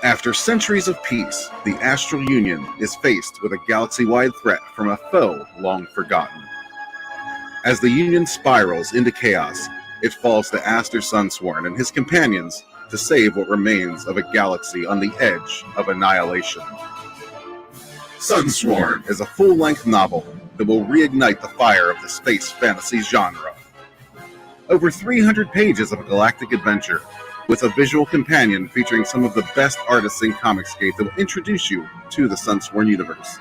After centuries of peace, the Astral Union is faced with a galaxy-wide threat from a foe long forgotten. As the Union spirals into chaos, it falls to Aster SUNSWORN and his companions to save what remains of a galaxy on the edge of annihilation. SUNSWORN is a full-length novel that will reignite the fire of the space fantasy genre. Over 300 pages of a galactic adventure, with a visual companion featuring some of the best artists in Comicsgate that will introduce you to the SUNSWORN universe.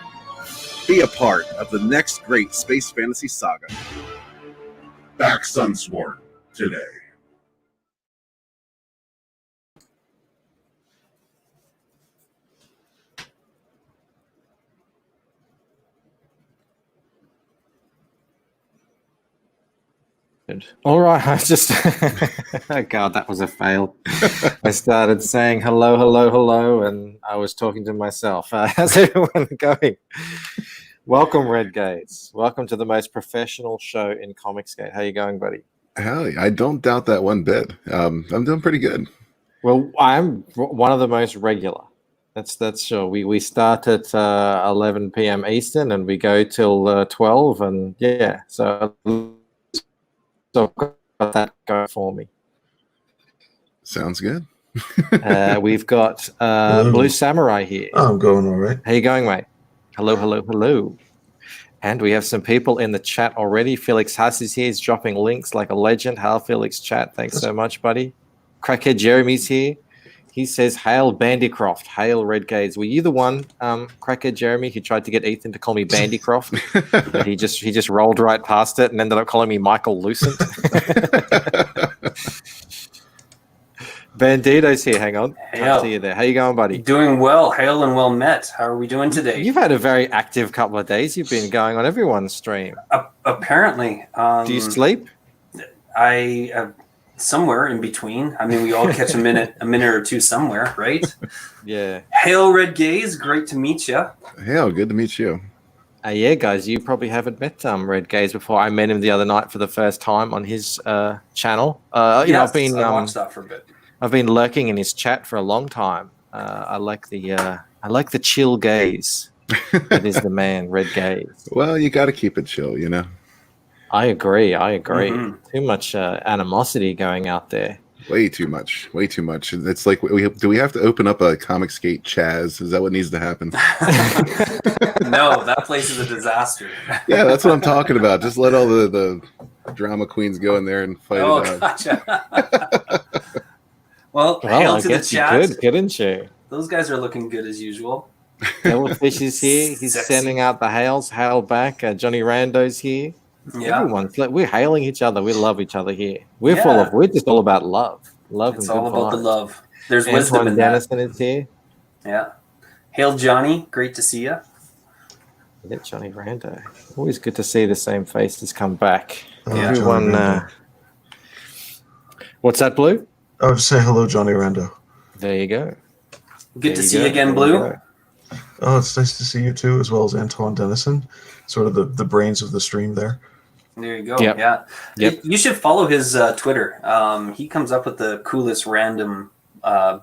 Be a part of the next great space fantasy saga. Back SUNSWORN today. All right, I just oh God, that was a fail. I started saying hello, hello, hello, and I was talking to myself. How's everyone going? Welcome, Red Gates. Welcome to the most professional show in Comicsgate. How you going, buddy? Hell, I don't doubt that one bit. I'm doing pretty good. Well, I'm one of the most regular. That's sure. We start at 11 p.m. Eastern and we go till 12, and yeah, so got that going for me. Sounds good. We've got Blue Samurai here. Oh, I'm going all right. How you going, mate? Hello, hello, hello. And we have some people in the chat already. Felix Haas is here. He's dropping links like a legend. Hail, Felix chat. Thanks so much, buddy. Crackhead Jeremy's here. He says, hail Bandycroft. Hail Red Gaze. Were you the one, Crackhead Jeremy, who tried to get Ethan to call me Bandycroft? But he just rolled right past it and ended up calling me Michael Lucent. Bandito's here. Hang on. I'll see you there. How you going, buddy? Doing well. Hail and well met. How are we doing today? You've had a very active couple of days. You've been going on everyone's stream. Apparently. Do you sleep? I somewhere in between. I mean, we all catch a minute or two somewhere, right? Yeah. Hail, Red Gaze. Great to meet you. Hail, good to meet you. Yeah, guys, you probably haven't met Red Gaze before. I met him the other night for the first time on his channel. Yes, I watched that for a bit. I've been lurking in his chat for a long time. I like the chill gaze. That is the man, Red Gaze. Well, you got to keep it chill, you know. I agree. Mm-hmm. Too much animosity going out there. Way too much. It's like, do we have to open up a Comicsgate Chaz? Is that what needs to happen? No, that place is a disaster. Yeah, that's what I'm talking about. Just let all the drama queens go in there and fight it out. Gotcha. Well, hail I to guess the you chat. could, couldn't you? Those guys are looking good as usual. Devilfish is here. He's Sexy. sending out the hails. Hail back. Johnny Rando's here. Yeah. We're hailing each other. We love each other here. We're just all about love. It's and all good about the vibes. love. There's wisdom Antoine in that. Dennison is here. Yeah. Hail, Johnny. Great to see you. Yeah, Johnny Rando. Always good to see the same faces come back. Yeah, Everyone. Johnny Rando. What's that, Blue? I would say hello, Johnny Rando. There you go. Good to see you again, Blue. Oh, it's nice to see you too, as well as Antoine Dennison, sort of the brains of the stream there. There you go. Yep. Yeah. Yep. You should follow his Twitter. He comes up with the coolest random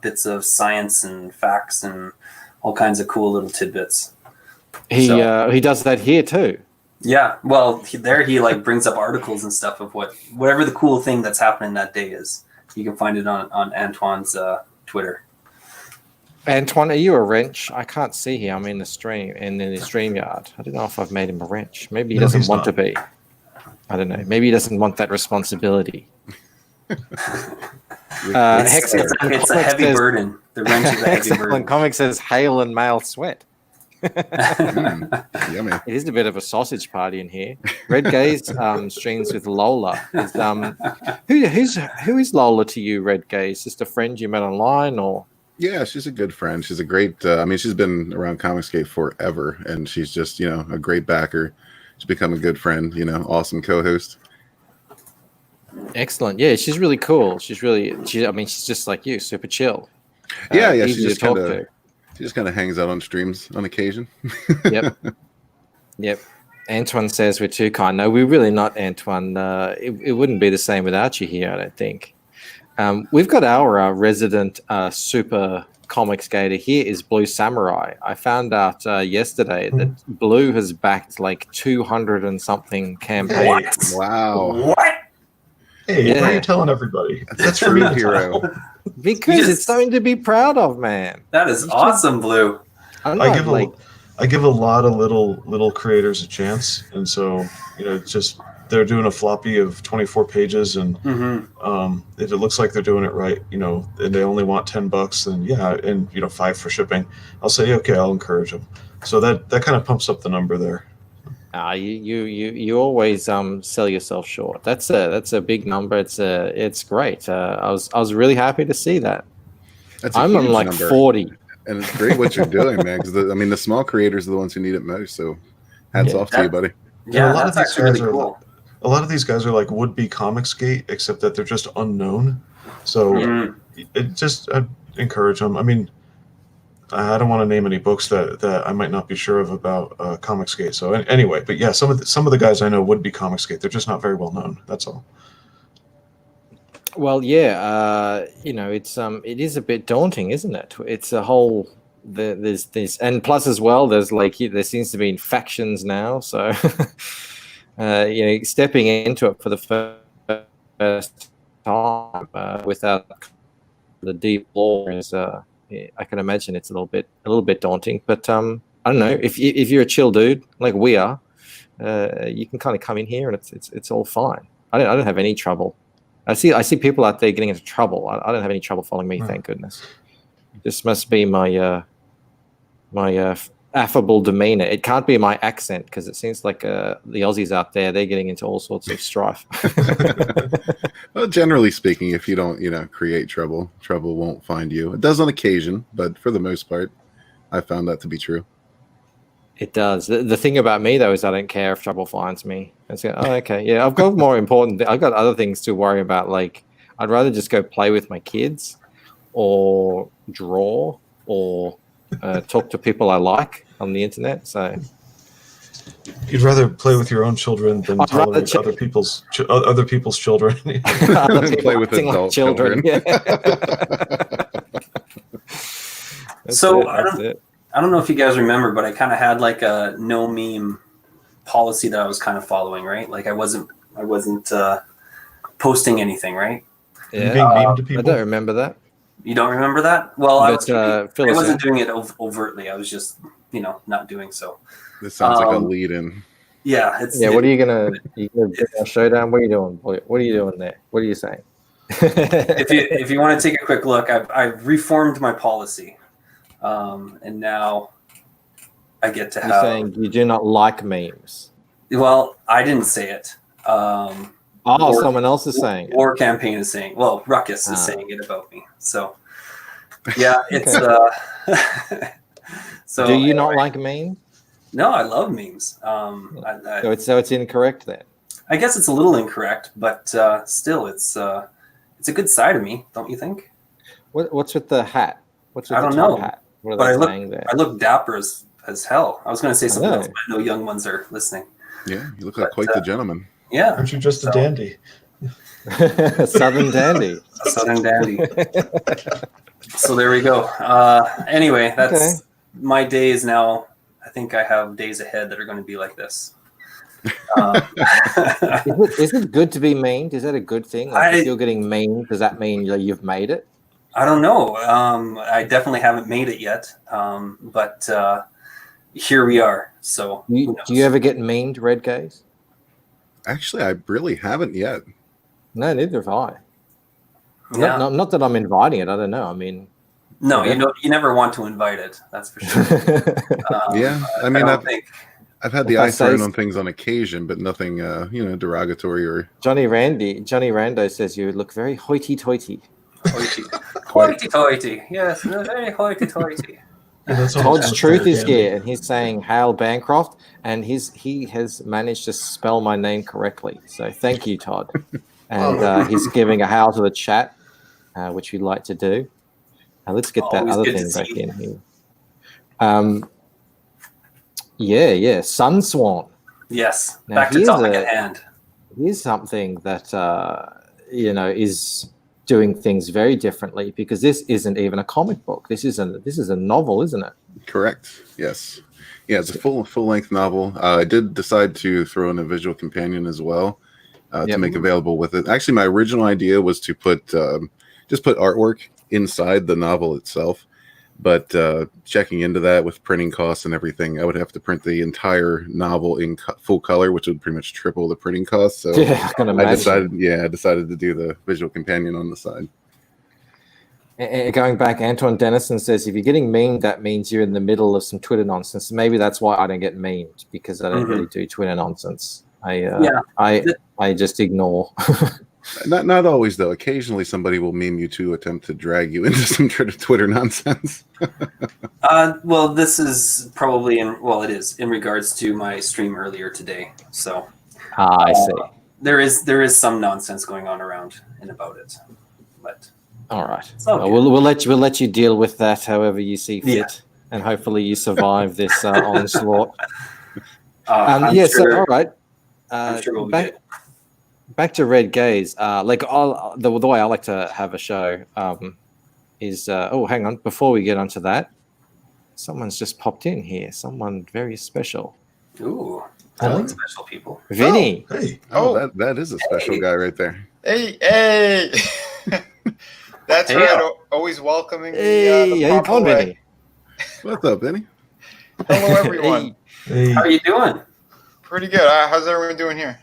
bits of science and facts and all kinds of cool little tidbits. He does that here too. Yeah. Well, he like brings up articles and stuff of whatever the cool thing that's happening that day is. You can find it on Antoine's Twitter. Antoine, are you a wrench? I can't see here. I'm in the stream and in the stream yard. I don't know if I've made him a wrench. Maybe he No, doesn't he's want not. to be. I don't know. Maybe he doesn't want that responsibility. It's a heavy burden. The wrench is a heavy Hexagon burden. Comics says hail and male sweat. Yummy. It is a bit of a sausage party in here. Red Gaze streams with Lola. Who is Lola to you, Red Gaze? Just a friend you met online, or? Yeah, she's a good friend. She's a great. She's been around Comicsgate forever, and she's just a great backer. She's become a good friend. Awesome co-host. Excellent. Yeah, she's really cool. She's just like you, super chill. Yeah. She Easy to just talk kind of to. She just kind of hangs out on streams on occasion. Yep. Antoine says we're too kind. No, we're really not, Antoine. It wouldn't be the same without you here, I don't think. We've got our resident super comics gator here is Blue Samurai. I found out yesterday that Blue has backed like 200 and something campaigns. What? Wow. What? Hey, why are Yeah. you telling everybody? That's for me True to hero. tell. Because Yes. it's something to be proud of, man. That is You should- awesome, Blue. I'm I not give like I give a lot of little creators a chance, and so it's just they're doing a floppy of 24 pages, and Mm-hmm. if it looks like they're doing it right, and they only want $10, then yeah, and $5 for shipping, I'll say okay, I'll encourage them. So that kind of pumps up the number there. you always sell yourself short. That's a big number. It's great. I was really happy to see that. That's a I'm on huge like number. 40. And it's great what you're doing, man. Because the small creators are the ones who need it most. So, hats Yeah. off to you, buddy. Yeah, a lot of that's these actually really guys are cool. A lot of these guys are like would-be Comicsgate, except that they're just unknown. So Mhm. I'd encourage them. I mean, I don't want to name any books that I might not be sure of about Comicsgate. So anyway, but yeah, some of the guys I know would be Comicsgate. They're just not very well known. That's all. Well, yeah, it is a bit daunting, isn't it? It's a whole there's this, and plus as well, there seems to be factions now, so stepping into it for the first time without the deep lore is, I can imagine it's a little bit daunting. But I don't know, if you're a chill dude like we are, you can kind of come in here and it's all fine. I don't have any trouble. I see people out there getting into trouble. I don't have any trouble following me, thank goodness. This must be my affable demeanor. It can't be my accent, because it seems like the Aussies out there, they're getting into all sorts of strife. Well, generally speaking, if you don't, create trouble won't find you. It does on occasion, but for the most part, I found that to be true. It does. The thing about me, though, is I don't care if trouble finds me. It's like, oh, okay, yeah, I've got I've got other things to worry about. Like, I'd rather just go play with my kids, or draw, or talk to people I like on the internet. So You'd rather play with your own children than I'd rather tolerate other people's children. other people Play with acting like adult children. children. Yeah. So That's it. I don't know if you guys remember, but I kind of had like a no meme policy that I was kind of following, right? Like I wasn't posting anything, right? Yeah. Being mean to I people. don't remember that. You don't remember that? Well, I Fill us wasn't in. doing it overtly. I was just, not doing so. This sounds like a lead-in. Yeah, it's Yeah, what are you gonna do a showdown? What are you doing? What are you doing there? What are you saying? if you want to take a quick look, I've reformed my policy, and now I get to You're have. saying you do not like memes. Well, I didn't say it. Someone else is saying it. War Campaign is saying. Well, Ruckus is saying it about me. So, yeah, it's. So do you not like memes? No, I love memes. So it's incorrect then. I guess it's a little incorrect, but still, it's a good side of me, don't you think? What's with the hat? What's with I the don't top know, hat? What but are they saying there? I look dapper as hell. I was going to say something know. else, but I know young ones are listening. Yeah, you look like quite the gentleman. Yeah, Aren't you just a dandy? Southern dandy. a Southern dandy. So there we go. Anyway, that's my days now. I think I have days ahead that are going to be like this. Is it good to be memed? Is that a good thing? Like if you're getting memed, does that mean you've made it? I don't know. I definitely haven't made it yet, but here we are. So Do you ever get memed, Red Gaze? Actually, I really haven't yet. No, neither have I. Yeah. Not that I'm inviting it. I don't know. I mean, No, you never want to invite it. That's for sure. Yeah, I mean, think. I've had the If I eye thrown say- on things on occasion, but nothing, derogatory or. Johnny Rando says you look very hoity-toity. Hoity-toity. Yes, very hoity-toity. Yeah, that's Todd's almost Truth is dandy. here, and he's saying Hail Bancroft, and he has managed to spell my name correctly. So thank you, Todd. And he's giving a hail to the chat, which we'd like to do. Let's get that Always other good thing to back see. in here. Yeah, SUNSWORN. Yes. Now, Back to here's topic at hand. Here's something that is doing things very differently, because this isn't even a comic book. This is a novel, isn't it? Correct. Yes. Yeah, it's a full length novel. I did decide to throw in a visual companion as well to make available with it. Actually, my original idea was to put just put artwork inside the novel itself. But checking into that with printing costs and everything, I would have to print the entire novel in full color, which would pretty much triple the printing costs. So Yeah, I can imagine. I decided to do the visual companion on the side. Going back, Anton Dennison says, if you're getting memed, that means you're in the middle of some Twitter nonsense. Maybe that's why I don't get memed, because I don't really do Twitter nonsense. I just ignore. Not always, though. Occasionally somebody will meme you to attempt to drag you into some Twitter nonsense. Well, this is probably it is in regards to my stream earlier today. So I see. There is some nonsense going on around and about it, but all right. Okay. We'll let you deal with that however you see fit, and hopefully you survive this onslaught. Sure, all right. I'm sure we'll be good. Back to Red Gaze. The way I like to have a show is hang on, before we get onto that, someone's just popped in here. Someone very special. Ooh, I like special people. Vinny. Oh, hey. That is a special guy right there. Hey. That's right. Always welcoming Hey, how you doing, Vinny? What's up, Vinny? Hello, everyone. Hey. How are you doing? Pretty good. How's everyone doing here?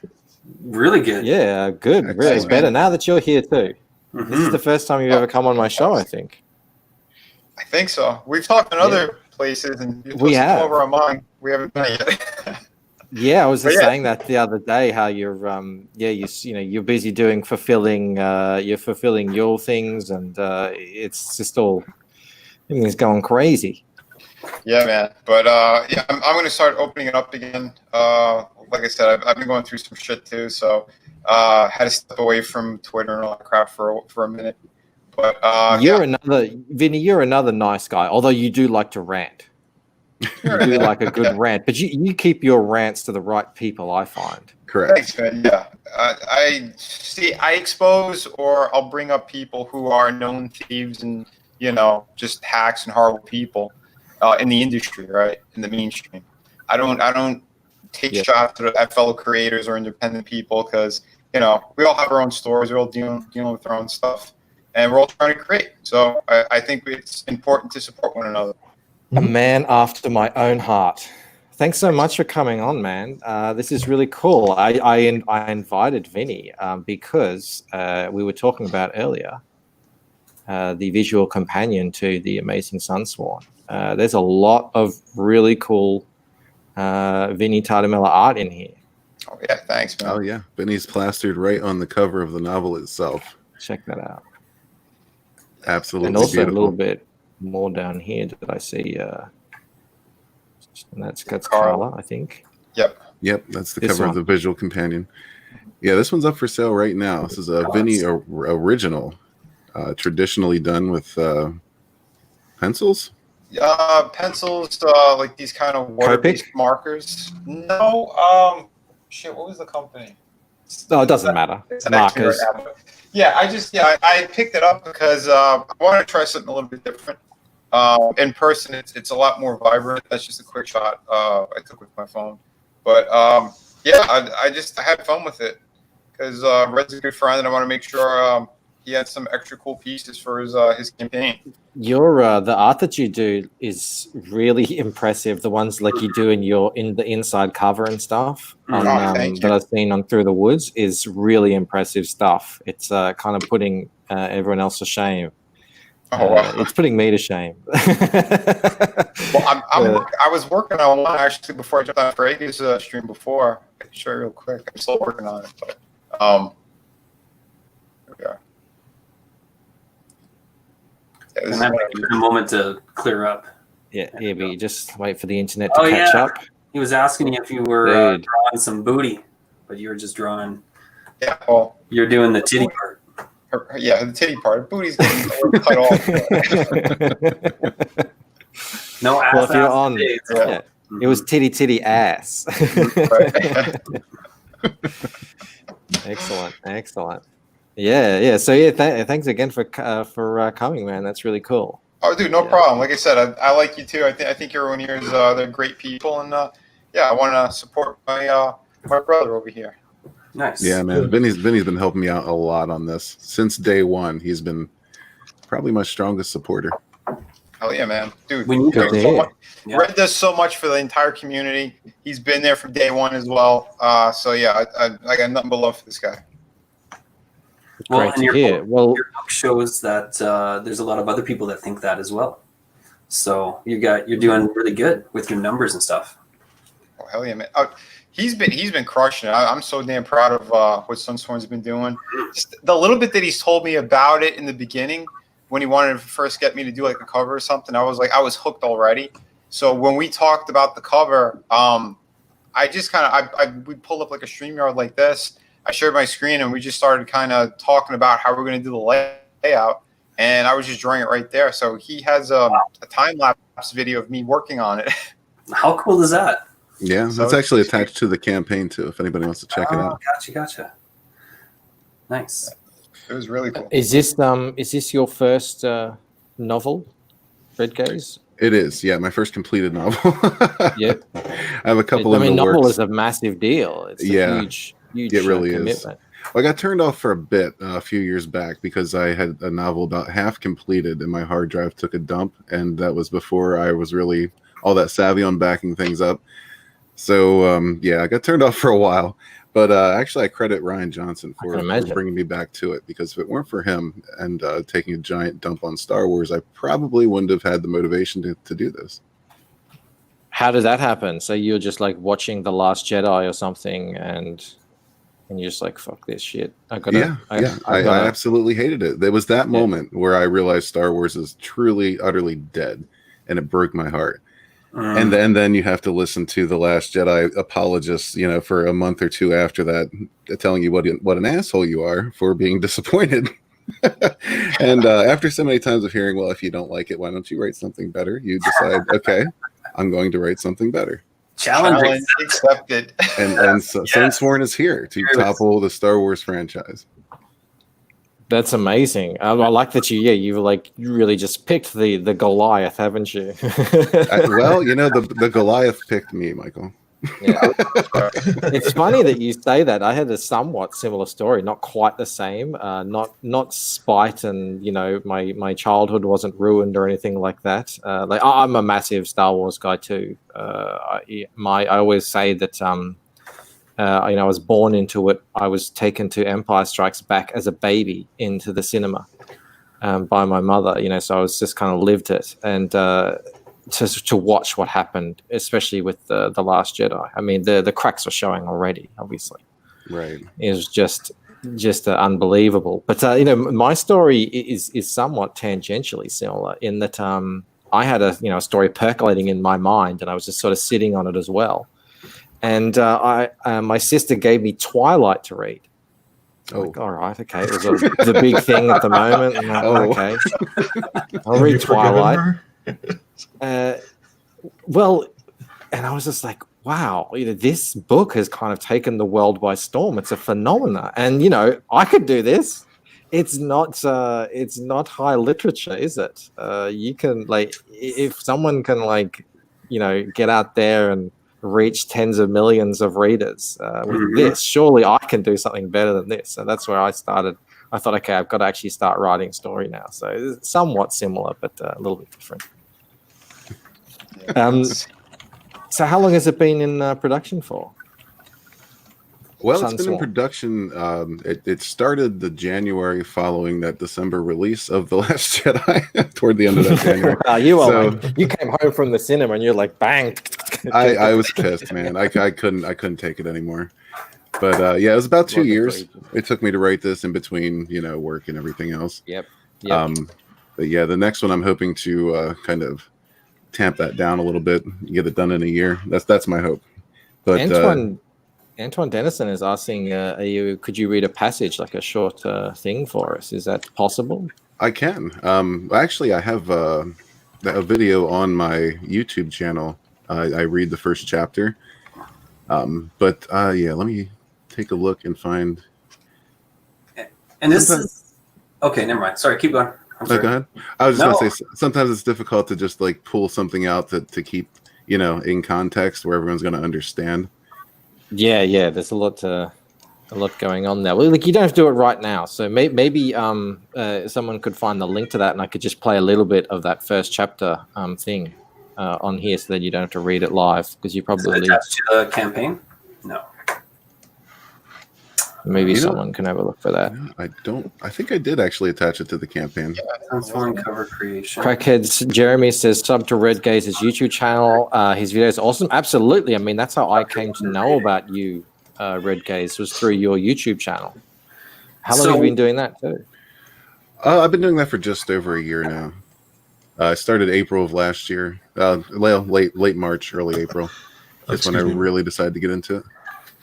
Really good. Yeah, good. Really, it's better now that you're here too. Mm-hmm. This is the first time you've ever come on my show, I think. I think so. We've talked in other places, and we have over on mine. We haven't done it yet. Yeah, I was just saying that the other day. How you're, you're busy fulfilling your things, and it's just everything's going crazy. Yeah, man. But I'm going to start opening it up again. Like I said, I've been going through some shit too, so had to step away from Twitter and all that crap for a minute. But Vinny, you're another nice guy. Although you do like to rant. You do like a good rant, but you keep your rants to the right people, I find. Correct. Thanks, man. Yeah, I expose or I'll bring up people who are known thieves and just hacks and horrible people in the industry, right? In the mainstream. I don't take shots at fellow creators or independent people because we all have our own stories. We're all dealing with our own stuff, and we're all trying to create. So I think it's important to support one another. A man after my own heart. Thanks so much for coming on, man. This is really cool. I invited Vinny because we were talking about earlier the visual companion to the amazing SUNSWORN. There's a lot of really cool Vinny Tardamella art in here. Oh yeah, thanks, man. Oh yeah, Vinny's plastered right on the cover of the novel itself. Check that out. Absolutely, and also beautiful. A little bit more down here. Did I see? And that's Carla, Carla, I think. Yep, that's the cover of the visual companion. Yeah, this one's up for sale right now. This is a Vinny original, traditionally done with pencils. Pencils, like these kind of water-based markers. No, what was the company? No, it doesn't matter. Markers. Yeah, I picked it up because I wanted to try something a little bit different. In person, it's a lot more vibrant. That's just a quick shot I took with my phone. But I had fun with it because Red's a good friend, and I want to make sure he had some extra cool pieces for his campaign. The art that you do is really impressive. The ones like you do in the inside cover and stuff that I've seen on Through the Woods is really impressive stuff. It's kind of putting everyone else to shame. It's putting me to shame. Well, I was working on one actually before I jumped on Frankie's stream before. I can show you real quick. I'm still working on it, but here we are. Yeah, this is a moment to clear up. Yeah, but you just wait for the internet to catch up. He was asking you if you were drawing some booty, but you were just drawing. Yeah, well, you're doing the titty part. Yeah, the titty part. Booty's getting cut off. No ass. Well, if you're on, it was titty ass. Right. Excellent. Yeah. So yeah, thanks again for coming, man. That's really cool. Oh, dude, no Yeah. problem. Like I said, I like you too. I think everyone here is they're great people, and yeah, I want to support my my brother over here. Nice. Yeah, man. Vinny's been helping me out a lot on this since day one. He's been probably my strongest supporter. Hell yeah, man, dude. We need Good to those. hear. Yeah. Red does so much for the entire community. He's been there from day one as well. So yeah, I got nothing but love for this guy. Well, Great and to hear. Well, your book shows that there's a lot of other people that think that as well. So you're doing really good with your numbers and stuff. Oh, hell yeah, man. He's been crushing it. I'm so damn proud of what SUNSWORN's been doing. Just the little bit that he's told me about it in the beginning, when he wanted to first get me to do like a cover or something, I was hooked already. So when we talked about the cover, I just we pulled up like a StreamYard like this. I shared my screen and we just started kind of talking about how we're going to do the layout, and I was just drawing it right there. So he has a time lapse video of me working on it. How cool is that? Yeah, So that's actually attached to the campaign too. If anybody wants to check it out. Gotcha. Nice. It was really cool. is this your first novel, Red Gaze? It is, yeah, my first completed novel. Yep. I have a couple in the novel works. is a massive deal. It's a huge It really is. commitment. I got turned off for a bit a few years back because I had a novel about half completed and my hard drive took a dump, and that was before I was really all that savvy on backing things up. So I got turned off for a while. But actually, I credit Ryan Johnson for bringing me back to it, because if it weren't for him and taking a giant dump on Star Wars, I probably wouldn't have had the motivation to do this. How did that happen? So you're just like watching The Last Jedi or something, and you're just like, fuck this shit. I absolutely hated it. There was that moment where I realized Star Wars is truly, utterly dead, and it broke my heart. And then you have to listen to The Last Jedi apologists, for a month or two after that, telling you what an asshole you are for being disappointed. And after so many times of hearing, well, if you don't like it, why don't you write something better? You decide, okay, I'm going to write something better. Challenge accepted. And so SUNSWORN is here to topple the Star Wars franchise. That's amazing. I like that you really just picked the Goliath, haven't you? The Goliath picked me, Michael. Yeah. It's funny that you say that. I had a somewhat similar story, not quite the same. Not spite, and my childhood wasn't ruined or anything like that. I'm a massive Star Wars guy too. I always say that I was born into it. I was taken to Empire Strikes Back as a baby into the cinema by my mother. So I was just kind of lived it, and to watch what happened, especially with the Last Jedi. I mean, the cracks were showing already. Obviously, right? It was just unbelievable. But my story is somewhat tangentially similar in that I had a story percolating in my mind, and I was just sort of sitting on it as well. And my sister gave me Twilight to read. Oh, like, all right, okay. It was the big thing at the moment. And okay, I'll read Twilight. And I was just like, wow, this book has kind of taken the world by storm. It's a phenomenon, and I could do this. It's not high literature, is it? You can if someone can get out there and reach tens of millions of readers with this, surely I can do something better than this. So that's where I started. I thought, okay, I've got to actually start writing a story now. So it's somewhat similar, but a little bit different. So how long has it been in production for? Well, it's been in production. It started the January following that December release of The Last Jedi toward the end of that January. You came home from the cinema and you're like, bang. I was pissed, man. I couldn't take it anymore. But it was about 2 years. It took me to write this in between, work and everything else. Yep. But yeah, the next one I'm hoping to kind of tamp that down a little bit, get it done in a year. That's my hope. But Antoine Dennison is asking, could you read a passage, like a short thing for us? Is that possible? I can. Actually, I have a video on my YouTube channel. I read the first chapter. Let me take a look and find. And this is okay. Never mind. Sorry, keep going. I'm sorry. Go ahead. I was just No. gonna say sometimes it's difficult to just like pull something out to keep in context where everyone's gonna understand. Yeah. There's a lot going on there. Well, like you don't have to do it right now. So maybe someone could find the link to that, and I could just play a little bit of that first chapter thing on here, so that you don't have to read it live, because you Is it probably attached to the campaign? No. maybe someone can have a look for that. I think I did actually attach it to the campaign. SUNSWORN cover creation. Crackheads Jeremy says sub to Red Gaze's YouTube channel. His videos are awesome. Absolutely. I mean, that's how I came to know about you, Red Gaze, was through your YouTube channel. How long have you been doing that too? I've been doing that for just over a year now. I started April of last year. Late March, early April. That's when I really decided to get into it.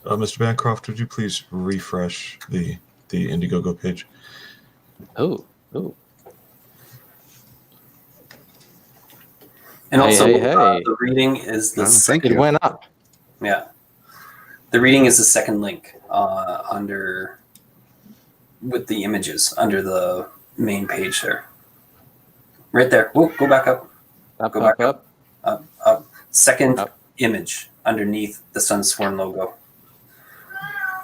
Mr. Bancroft, would you please refresh the Indiegogo page? Oh. And also, Hey. the reading is the Thank It you. went up. yeah. The reading is the second link with the images under the main page there. Right there. Whoa, go back up. Go back up. Up. Second Up. image underneath the SUNSWORN logo.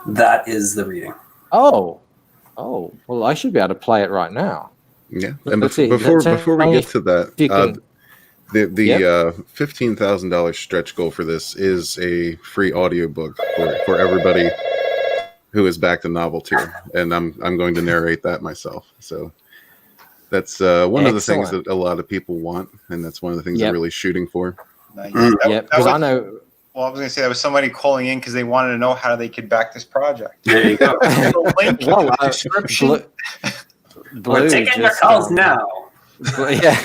That is the reading. Oh, well, I should be able to play it right now. Yeah, and Let's see. before Let's we only get to that, you can- the Yep. $15,000 stretch goal for this is a free audiobook for everybody who is back to novel tier, and I'm going to narrate that myself. So that's one of the things Excellent. that a lot of people want, and that's one of the things Yep. they're really shooting for. Nice. Yeah, because I know. Well, I was going to say, there was somebody calling in because they wanted to know how they could back this project. There you go. There's a link in Well, the description. We're taking your calls now. Yeah.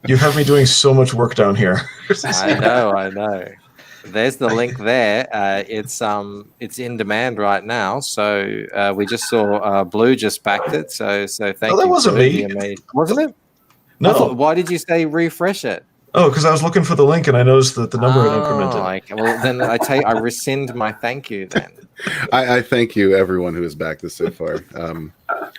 You have me doing so much work down here. I know. There's the link there. It's in demand right now. So we just saw Blue just backed it. So thank you. that wasn't Blue, me. the amazing- wasn't it? No. Why did you say refresh it? Oh, because I was looking for the link and I noticed that the number had incremented. Okay. Well, then I rescind my thank you then. I thank you, everyone who has backed this so far.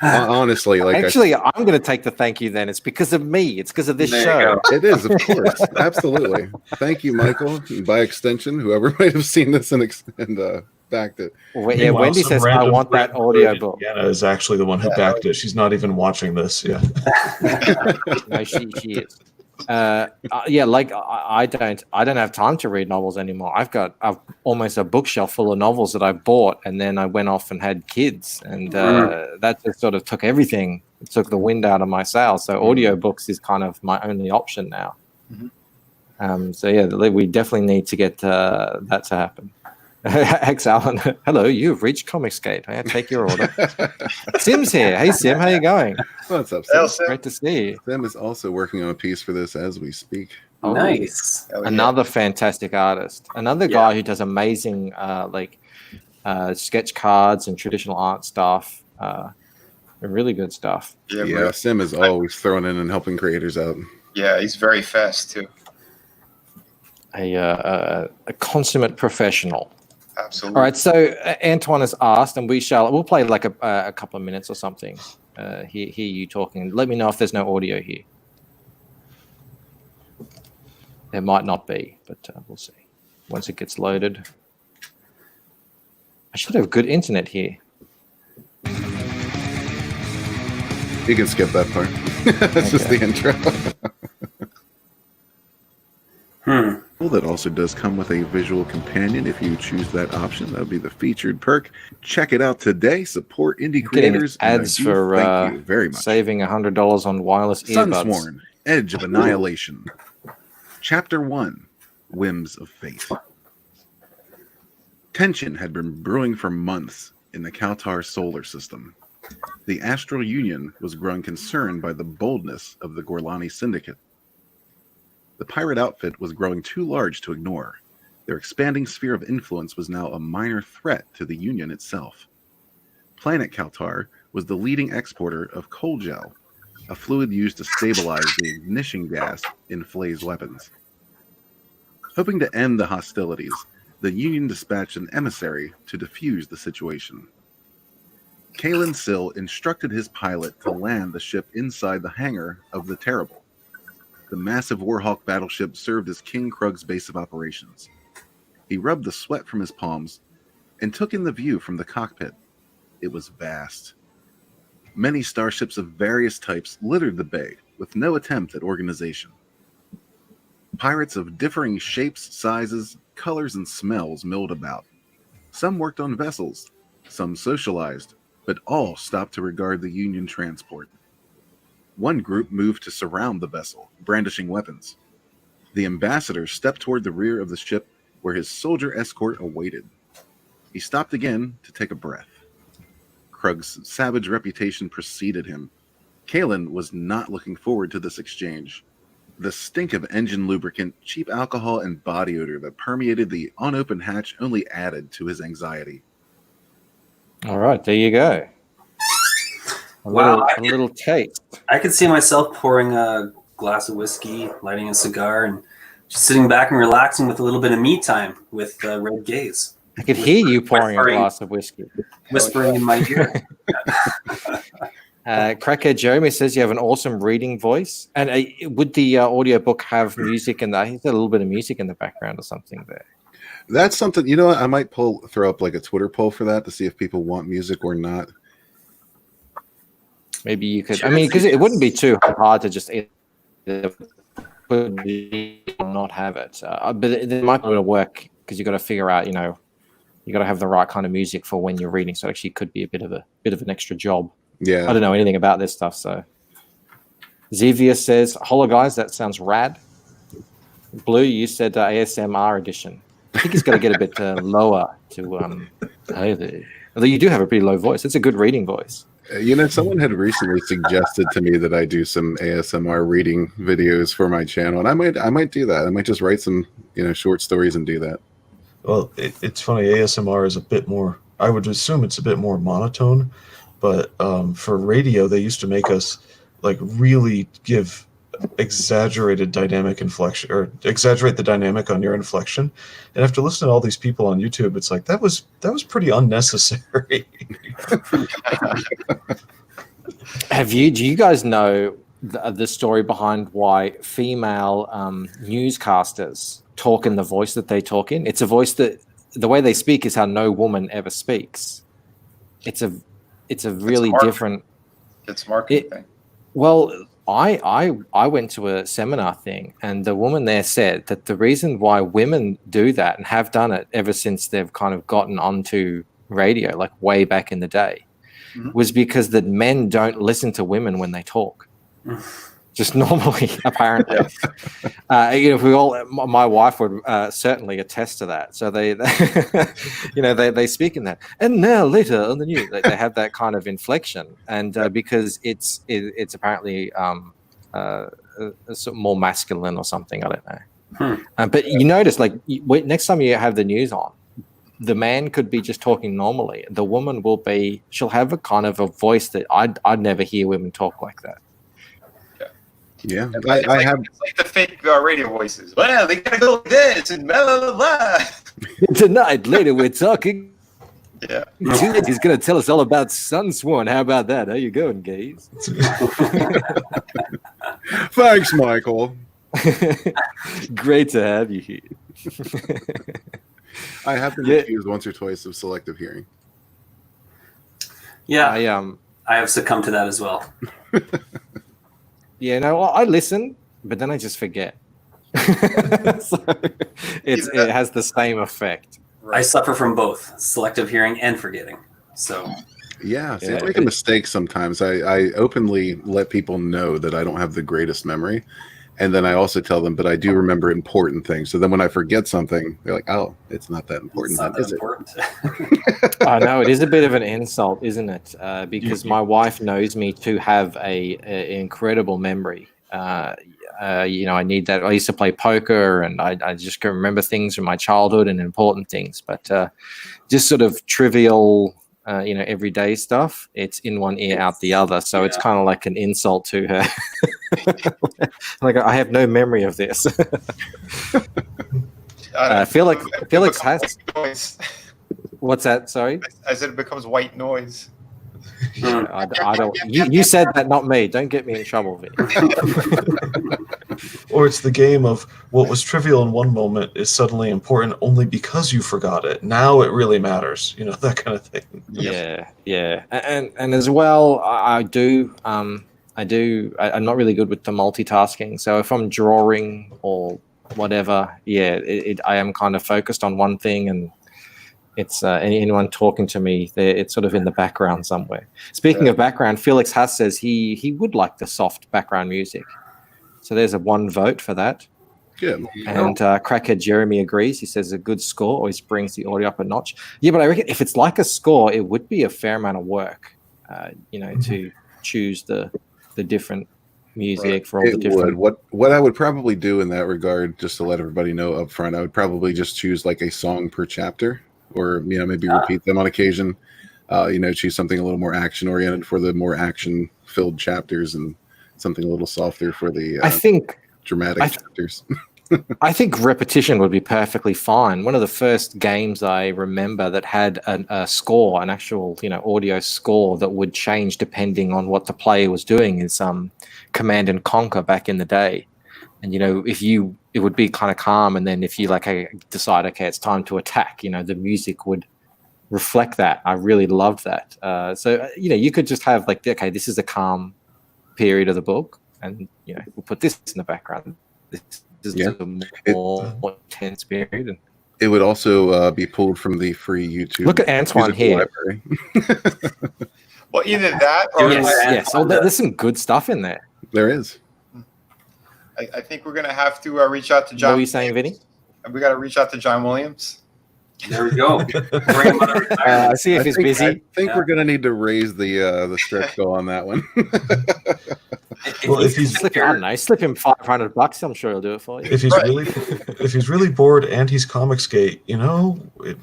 Honestly, like Actually, I'm going to take the thank you then. It's because of me. It's because of this There you show. go. it is, of course, absolutely. Thank you, Michael. And by extension, whoever might have seen this and backed it. Yeah, Meanwhile, Wendy some says, I random want that random audio lady, book. Deanna is actually the one who backed it. She's not even watching this. Yeah. No, she is. Yeah, like I don't have time to read novels anymore. I've got almost a bookshelf full of novels that I bought, and then I went off and had kids, and that just sort of took everything. It took the wind out of my sails. So audiobooks is kind of my only option now. So yeah, we definitely need to get that to happen. X Allen, hello, you've reached Comicsgate. May I take your order? Sim's here. Hey Sim, how you going? What's up, Hey, Sam? Sim. Great to see you. Sam is also working on a piece for this as we speak. Oh, Nice. Hell yeah. Another fantastic artist. Another guy who does amazing sketch cards and traditional art stuff. Really good stuff. Yeah, Sim is always throwing in and helping creators out. Yeah, he's very fast too. A consummate professional. Absolutely. All right, so Antoine has asked, and we'll play like a couple of minutes or something. Hear you talking. Let me know if there's no audio here. There might not be, but we'll see once it gets loaded. I should have good internet here. You can skip that part. That's just the intro. Well, that also does come with a visual companion if you choose that option. That would be the featured perk. Check it out today. Support indie Getting creators. and I ads do for thank you very much. saving $100 on wireless earbuds. SUNSWORN, Edge of Annihilation. Chapter 1, Whims of Fate. Tension had been brewing for months in the Kautar solar system. The Astral Union was growing concerned by the boldness of the Gorlani Syndicate. The pirate outfit was growing too large to ignore. Their expanding sphere of influence was now a minor threat to the Union itself. Planet Kautar was the leading exporter of coal gel, a fluid used to stabilize the ignition gas in Flay's weapons. Hoping to end the hostilities, the Union dispatched an emissary to defuse the situation. Kalen Sill instructed his pilot to land the ship inside the hangar of the Terrible. The massive Warhawk battleship served as King Krug's base of operations. He rubbed the sweat from his palms and took in the view from the cockpit. It was vast. Many starships of various types littered the bay with no attempt at organization. Pirates of differing shapes, sizes, colors, and smells milled about. Some worked on vessels, some socialized, but all stopped to regard the Union transport. One group moved to surround the vessel, brandishing weapons. The ambassador stepped toward the rear of the ship where his soldier escort awaited. He stopped again to take a breath. Krug's savage reputation preceded him. Kalen was not looking forward to this exchange. The stink of engine lubricant, cheap alcohol, and body odor that permeated the unopened hatch only added to his anxiety. All right, there you go. A little taste. I could see myself pouring a glass of whiskey, lighting a cigar, and just sitting back and relaxing with a little bit of me time with Red Gaze. I could hear you pouring a glass of whiskey. Whispering in my ear. Crackhead Jeremy says you have an awesome reading voice. And would the audiobook have music in that? He's got a little bit of music in the background or something there. That's something, you know what? I might throw up like a Twitter poll for that to see if people want music or not. Maybe you could. I mean, because it wouldn't be too hard to just not have it. But it might be able to work because you got to figure out, you got to have the right kind of music for when you're reading. So actually, it could be a bit of an extra job. Yeah, I don't know anything about this stuff. So Zevia says, "Hello guys, that sounds rad." Blue, you said ASMR edition. I think he's got to get a bit lower to. Hey there. Although you do have a pretty low voice. It's a good reading voice. Someone had recently suggested to me that I do some ASMR reading videos for my channel, and I might do that. I might just write some, short stories and do that. Well, it's funny. ASMR is a bit more. I would assume it's a bit more monotone, but for radio, they used to make us like really give exaggerated dynamic inflection or exaggerate the dynamic on your inflection. And after listening to all these people on YouTube, it's like that was pretty unnecessary. Do you guys know the story behind why female newscasters talk in the voice that they talk in? It's a voice that the way they speak is how no woman ever speaks. It's a really different. It's a marketing thing. Well, I went to a seminar thing, and the woman there said that the reason why women do that and have done it ever since they've kind of gotten onto radio, like way back in the day, was because that men don't listen to women when they talk. Just normally, apparently. If we all, my wife would certainly attest to that. So they they speak in that. And now later on the news, they have that kind of inflection, and because it's apparently more masculine or something. I don't know. But you notice, like next time you have the news on, the man could be just talking normally. The woman she'll have a kind of a voice that I'd never hear women talk like that. Yeah, it's like the fake radio voices. Well, they gotta go like this and blah blah blah. Tonight, later, we're talking. Yeah, he's gonna tell us all about SUNSWORN. How about that? How you going, gays? Thanks, Michael. Great to have you here. I have been accused once or twice of selective hearing. Yeah, I have succumbed to that as well. Yeah, no, I listen, but then I just forget. So it has the same effect. I suffer from both selective hearing and forgetting. So I make a mistake sometimes. I openly let people know that I don't have the greatest memory, and then I also tell them, but I do remember important things. So then when I forget something, they're like, "Oh, it's not that important." It's not that important. I know it is a bit of an insult, isn't it? Because my wife knows me to have an incredible memory. I need that. I used to play poker, and I just can remember things from my childhood and important things. But just sort of trivial, everyday stuff, it's in one ear, out the other. So it's kind of like an insult to her. Like, I have no memory of this. Felix has. What's that? Sorry? I said it becomes white noise. I don't. You said that, not me. Don't get me in trouble, Vinny. Or it's the game of what was trivial in one moment is suddenly important only because you forgot it. Now it really matters. That kind of thing. Yeah. And as well, I'm not really good with the multitasking. So if I'm drawing or whatever, I am kind of focused on one thing, and it's anyone talking to me, it's sort of in the background somewhere. Speaking of background, Felix Haas says he would like the soft background music. So there's a 1 vote for that. Good. And Crackhead Jeremy agrees. He says a good score always brings the audio up a notch. Yeah, but I reckon if it's like a score, it would be a fair amount of work, to choose the different music for all the different. What I would probably do in that regard, just to let everybody know up front, I would probably just choose like a song per chapter, or maybe repeat them on occasion. Choose something a little more action oriented for the more action filled chapters, and something a little softer for the I think dramatic chapters. I think repetition would be perfectly fine. One of the first games I remember that had a score, an actual audio score that would change depending on what the player was doing, is Command and Conquer back in the day. And it would be kind of calm, and then if you decide, okay, it's time to attack, the music would reflect that. I really loved that. So you could just have okay, this is a calm period of the book, and we'll put this in the background. This is a more intense period. And it would also be pulled from the free YouTube. Look at Antoine here. Well, either that or yes. Oh, there's some good stuff in there. There is. I think we're gonna have to reach out to John. What were you saying, Vinny? We got to reach out to John Williams. There we go. Bring him on see if he's busy. I think we're gonna need to raise the stretch goal on that one. Well, if he's slip him $500, I'm sure he'll do it for you. If he's really bored and he's Comicsgate,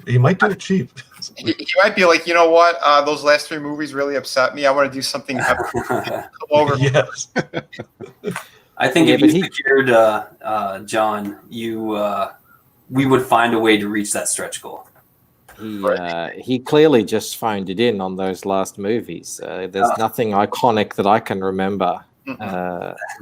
he might do it cheap. He might be like, what? Those last 3 movies really upset me. I want to do something. Come over. Yes. I think if you secured John, we would find a way to reach that stretch goal. He clearly just phoned it in on those last movies. There's nothing iconic that I can remember,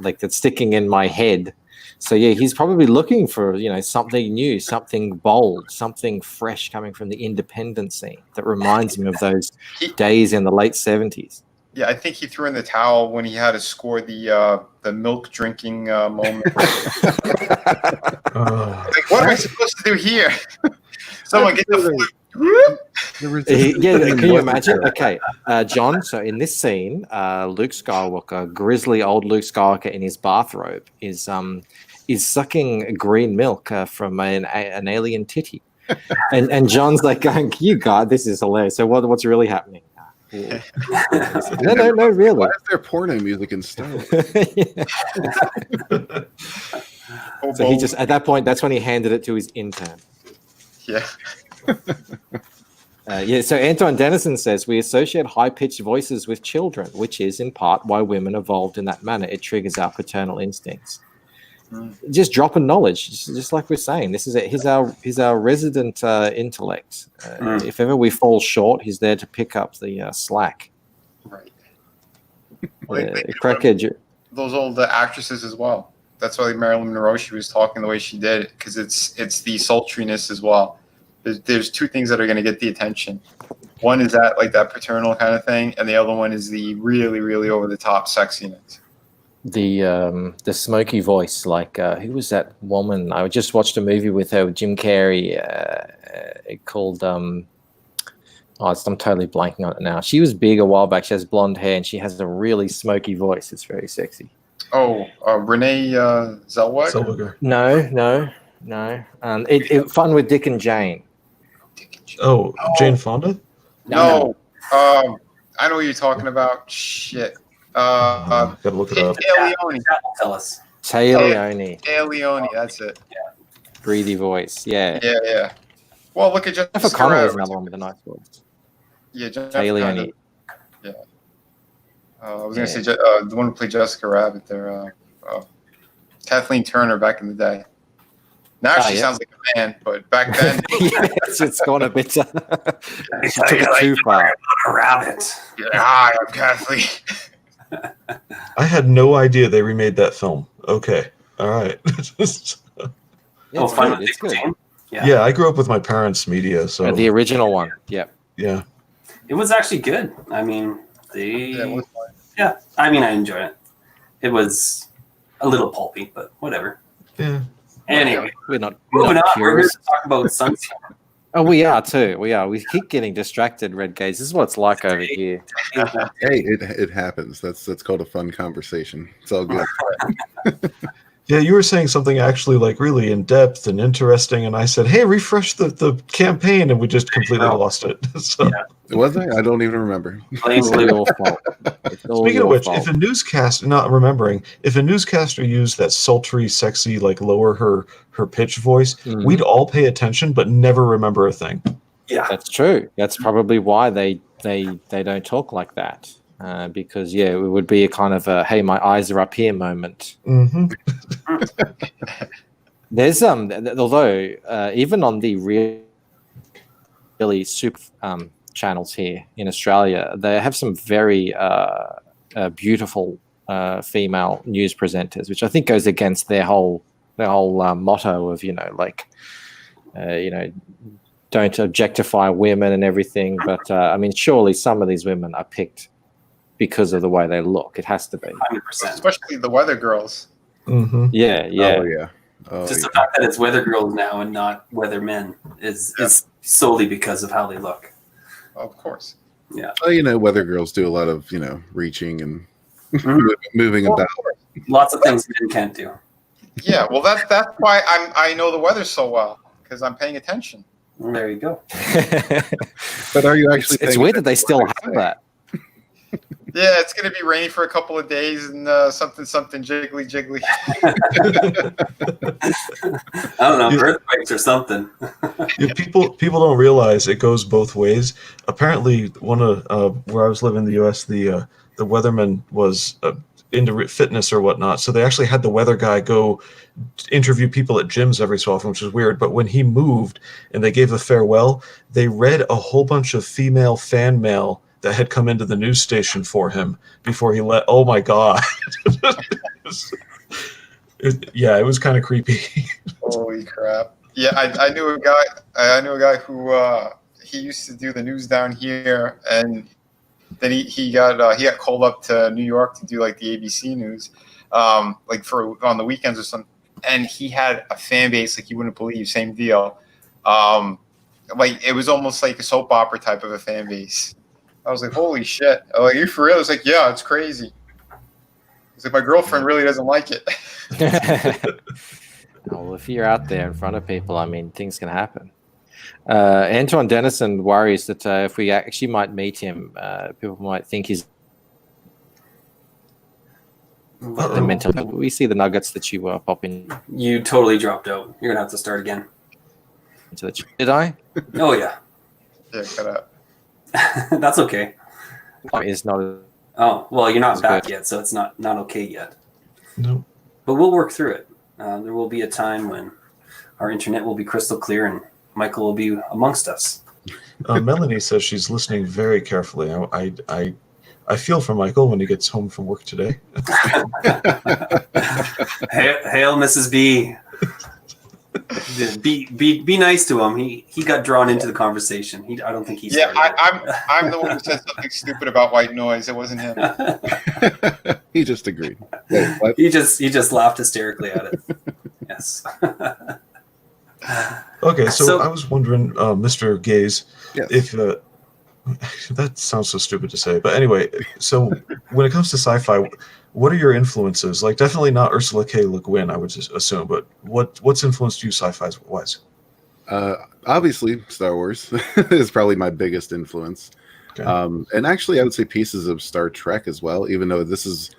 that's sticking in my head. So he's probably looking for something new, something bold, something fresh coming from the independent scene that reminds him of those days in the late 70s. Yeah, I think he threw in the towel when he had to score the milk drinking moment. What am I supposed to do here? Someone get the flute. Can you imagine? Okay, John. So in this scene, Luke Skywalker, grizzly old Luke Skywalker in his bathrobe, is sucking green milk from an alien titty, and John's going, "You God, this is hilarious." So what's really happening? No, really. Why is there porno music in Star Wars? So he just, at that point, that's when he handed it to his intern. Yeah. So Anton Dennison says, we associate high-pitched voices with children, which is in part why women evolved in that manner. It triggers our paternal instincts. Just dropping knowledge, just like we're saying. This is he's our resident intellect. If ever we fall short, he's there to pick up the slack. Right. Crackhead. Those old actresses as well. That's why Marilyn Monroe, she was talking the way she did, because it's the sultriness as well. There's 2 things that are going to get the attention. One is that that paternal kind of thing, and the other one is the really, really over the top sexiness. The smoky voice, who was that woman? I just watched a movie with her, with Jim Carrey, called I'm totally blanking on it now. She was big a while back. She has blonde hair and she has a really smoky voice. It's very sexy. Oh, Renee Zellweger? No. Fun with Dick and Jane. Oh, Jane Fonda? No. I know what you're talking about. Shit. Gotta look it up. Leone. Tell us. Leone. Leone, that's it. Breathy voice. Yeah. Yeah. Well, look at Jennifer Connelly is another one with a nice voice. Yeah, Jennifer Leone. Yeah. I was going to say the one who played Jessica Rabbit there. Kathleen Turner back in the day. Now she yeah. sounds like a man, but back then, it's gone a bit. She took it too far. A rabbit. hi, I'm Catholic. I had no idea they remade that film. Okay, all right. Yeah, it's Fun good. with It's Dick good. Jane? Yeah, I grew up with my parents' media, so The original one. Yeah. yeah. It was actually good. I mean, Yeah, it was fun. yeah. I mean, I enjoyed it. It was a little pulpy, but whatever. Yeah. Anyway, We're not moving on. We're here purists. to talk about SUNSWORN. Oh, we are too. We are. We keep getting distracted, Red Gaze. This is what it's like over here. Hey, it happens. That's called a fun conversation. It's all good. Yeah, you were saying something actually like really in depth and interesting, and I said, "Hey, refresh the campaign," and we just completely lost it. So, Was I? I don't even remember. It's all your fault. It's all speaking of your which, fault. if a newscaster, not remembering, if a newscaster used that sultry, sexy, like lower her pitch voice, Mhm. we'd all pay attention but never remember a thing. Yeah. That's true. That's probably why they don't talk like that. Because it would be a kind of a "hey, my eyes are up here" moment. Mm-hmm. There's although even on the really super channels here in Australia, they have some very beautiful female news presenters, which I think goes against their whole motto of don't objectify women and everything. But I mean, surely some of these women are picked because of the way they look. It has to be. 100%. Especially the weather girls. Mm-hmm. Yeah. Oh yeah. Oh, Just yeah. the fact that it's weather girls now and not weather men is solely because of how they look. Of course. Well, weather girls do a lot of reaching and moving Well, about. Lots of things men can't do. Yeah, well, that's why I know the weather so well, because I'm paying attention. Well, there you go. But are you actually? It's paying weird that they attention still to what have say? that. Yeah, it's gonna be rainy for a couple of days and something jiggly jiggly. I don't know, earthquakes or something. Yeah, people don't realize it goes both ways. Apparently, one of where I was living in the U.S., the weatherman was into fitness or whatnot, so they actually had the weather guy go interview people at gyms every so often, which is weird. But when he moved and they gave a farewell, they read a whole bunch of female fan mail that had come into the news station for him before he let. Oh my god! It was kind of creepy. Holy crap! Yeah, I knew a guy. I knew a guy who he used to do the news down here, and then he got called up to New York to do like the ABC news, like for on the weekends or something. And he had a fan base like you wouldn't believe. Same deal. Like it was almost like a soap opera type of a fan base. I was like, holy shit! I'm like, you for real? It's like, yeah, it's crazy. It's like my girlfriend really doesn't like it. Well, if you're out there in front of people, I mean, things can happen. Antoine Dennison worries that if we actually might meet him, people might think he's the mental. We see the nuggets that you were popping You totally dropped out. You're gonna have to start again. into the chat. Did I? Oh yeah, Yeah, cut out. that's okay. Is not. Oh well, you're not That's back good. yet, so it's not okay yet. No. But we'll work through it. There will be a time when our internet will be crystal clear and Michael will be amongst us. Melanie says she's listening very carefully. I feel for Michael when he gets home from work today. Hail, Mrs. B. Be nice to him. He got drawn into the conversation. I don't think he's. Yeah, I'm the one who said something stupid about white noise. It wasn't him. He just agreed. Wait, what? He just laughed hysterically at it. Yes. Okay, so So- I was wondering, Mr. Gaze, Yes. if that sounds so stupid to say, but anyway, so when it comes to sci-fi, what are your influences? Like, definitely not Ursula K. Le Guin, I would just assume, but what's influenced you sci-fi wise? Obviously, Star Wars is probably my biggest influence. Okay. And actually, I would say pieces of Star Trek as well, even though this is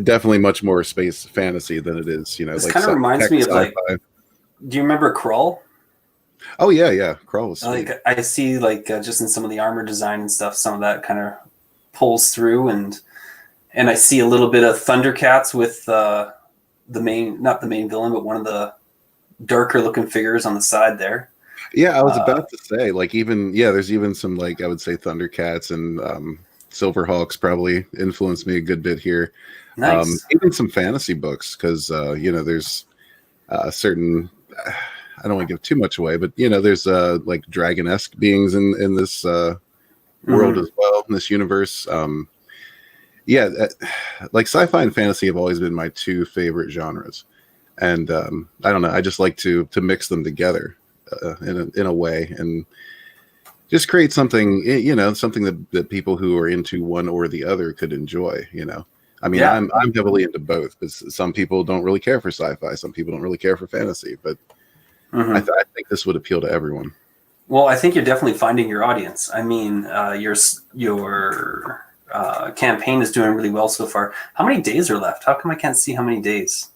definitely much more space fantasy than it is, This like kind of reminds tech me of like. sci-fi. Do you remember Krull? Oh yeah, Krull was sweet. Like I see, like just in some of the armor design and stuff, some of that kind of pulls through, and I see a little bit of Thundercats with not the main villain, but one of darker looking figures on the side there. Yeah, I was about to say, like, there's even some, like, I would say Thundercats and Silverhawks probably influenced me a good bit here. Nice. Even some fantasy books, because there's certain, I don't want to give too much away, but there's like dragon-esque beings in this world as well, in this universe. Like sci-fi and fantasy have always been my two favorite genres, and I don't know, I just like to mix them together in a way, and just create something, something that people who are into one or the other could enjoy. I mean, Yeah. I'm heavily into both, because some people don't really care for sci-fi, some people don't really care for fantasy, but I think this would appeal to everyone. Well, I think you're definitely finding your audience. I mean, your campaign is doing really well so far. How many days are left? How come I can't see how many days?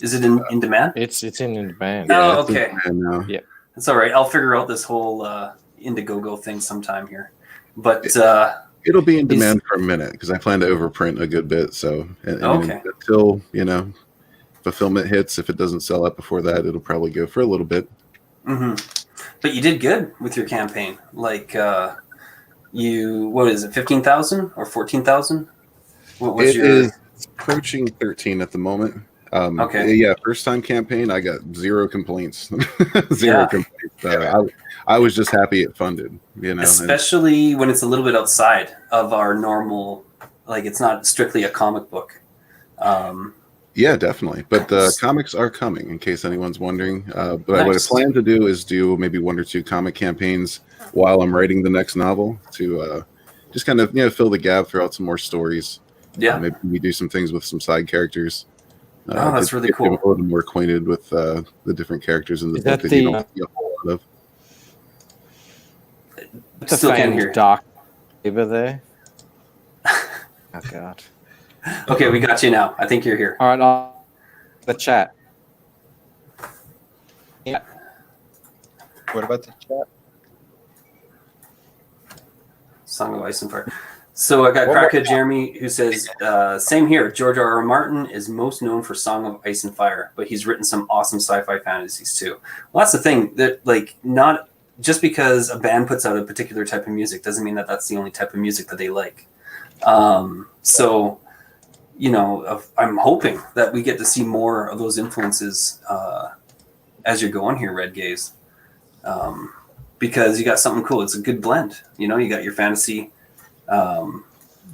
Is it in demand? It's in demand. Oh, it's okay. in demand now. Yeah. That's all right. I'll figure out this whole Indiegogo thing sometime here. But It'll be in demand for a minute, because I plan to overprint a good bit. So Okay. until fulfillment hits, if it doesn't sell out before that, it'll probably go for a little bit. But you did good with your campaign. Like what is it, 15,000 or 14,000? What was It is approaching 13 at the moment. Okay. Yeah, first time campaign, I got zero complaints. Zero complaints. I was just happy it funded, Especially when it's a little bit outside of our normal, like it's not strictly a comic book. Yeah, definitely. But the comics are coming, in case anyone's wondering. But what I plan to do is do maybe 1 or 2 comic campaigns while I'm writing the next novel, to just kind of fill the gap, throw out some more stories. Yeah. Maybe we do some things with some side characters. That's really cool. Get a little more acquainted with the different characters in the book that you don't see a whole lot of. The Still can't famed hear. Dark Saber there. Oh god. Okay, we got you now. I think you're here. All right, the chat. Yeah. What about the chat? Song of Ice and Fire. So I got Crackhead Jeremy, who says, same here. George R.R. Martin is most known for Song of Ice and Fire, but he's written some awesome sci-fi fantasies too. Well, that's the thing, that like, not just because a band puts out a particular type of music doesn't mean that that's the only type of music that they like. So, I'm hoping that we get to see more of those influences as you're going here, Red Gaze. Because you got something cool. It's a good blend. You got your fantasy,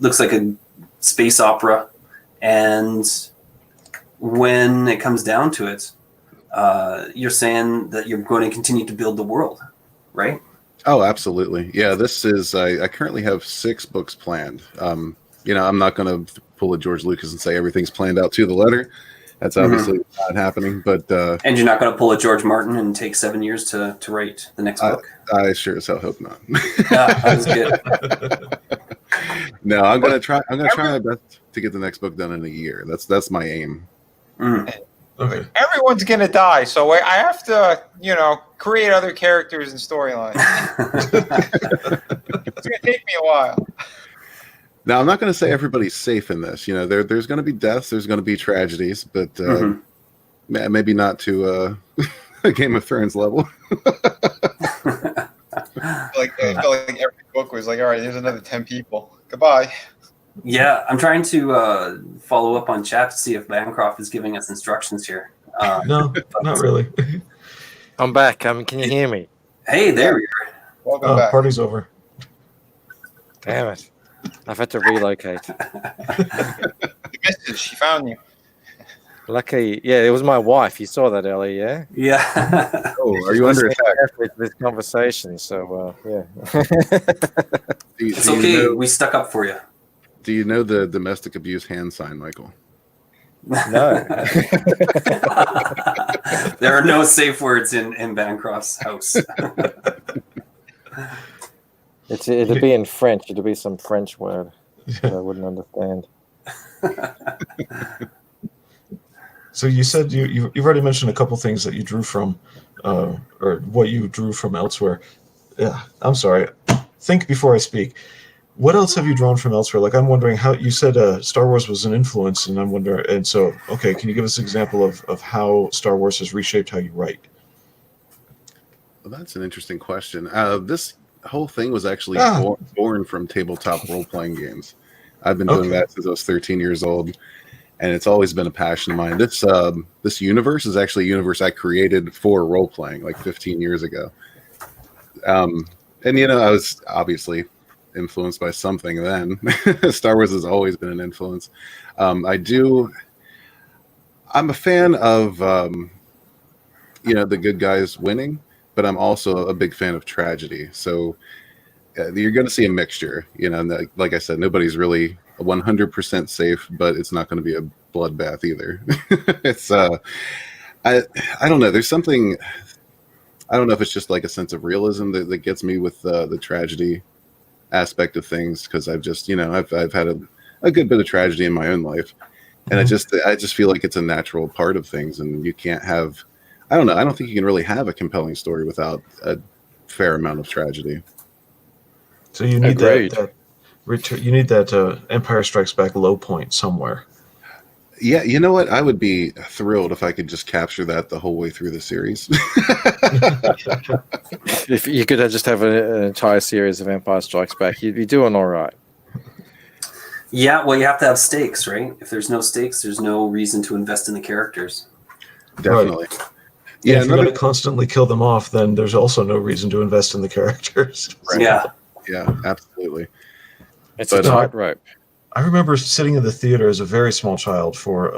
looks like a space opera, and when it comes down to it, you're saying that you're going to continue to build the world, right? Oh, absolutely. Yeah, this is, I currently have 6 books planned. I'm not going to pull a George Lucas and say everything's planned out to the letter. That's obviously not happening, but... and you're not going to pull a George Martin and take 7 years to write the next book? I sure as hell hope not. That was good. No, I'm going to try my best to get the next book done in a year. That's my aim. Okay. Everyone's gonna die, so I have to, create other characters and storylines. It's gonna take me a while. Now, I'm not going to say everybody's safe in this. There's going to be deaths, there's going to be tragedies, but maybe not to a Game of Thrones level. I felt like every book was like, all right, there's another 10 people. Goodbye. Yeah, I'm trying to follow up on chat to see if Bancroft is giving us instructions here. No, not really. I'm back. Can you hear me? Hey, there we are. Welcome back. Party's over. Damn it. I've had to relocate. The message, she found you. Lucky, yeah, it was my wife. You saw that, Ellie, yeah? Yeah. Oh, are you under attack? With this conversation, so, yeah. It's okay. We stuck up for you. Do you know the domestic abuse hand sign, Michael? No. There are no safe words in Bancroft's house. It'd be in French. It'd be some French word that I wouldn't understand. So you said you've already mentioned a couple things that you drew from, or what you drew from elsewhere. Yeah, I'm sorry. Think before I speak. What else have you drawn from elsewhere? Like, I'm wondering how you said Star Wars was an influence, and I'm wondering, and so, okay, can you give us an example of how Star Wars has reshaped how you write? Well, that's an interesting question. This whole thing was actually born from tabletop role-playing games. I've been doing that since I was 13 years old, and it's always been a passion of mine. This universe is actually a universe I created for role-playing like 15 years ago. And I was obviously influenced by something then. Star Wars has always been an influence. I'm a fan of the good guys winning, but I'm also a big fan of tragedy. So you're going to see a mixture, and like I said, nobody's really 100% safe, but it's not going to be a bloodbath either. It's I don't know. There's something, I don't know if it's just like a sense of realism that gets me with the tragedy aspect of things, because I've just I've had a good bit of tragedy in my own life, and I just feel like it's a natural part of things, and you can't have, I don't know, I don't think you can really have a compelling story without a fair amount of tragedy. So you need that you need that Empire Strikes Back low point somewhere. Yeah, you know what? I would be thrilled if I could just capture that the whole way through the series. If you could just have an entire series of Empire Strikes Back, you'd be doing all right. Yeah, well, you have to have stakes, right? If there's no stakes, there's no reason to invest in the characters. Definitely. Right. Yeah, if you're going to constantly kill them off, then there's also no reason to invest in the characters. Right. Yeah, absolutely. It's a tightrope. I remember sitting in the theater as a very small child for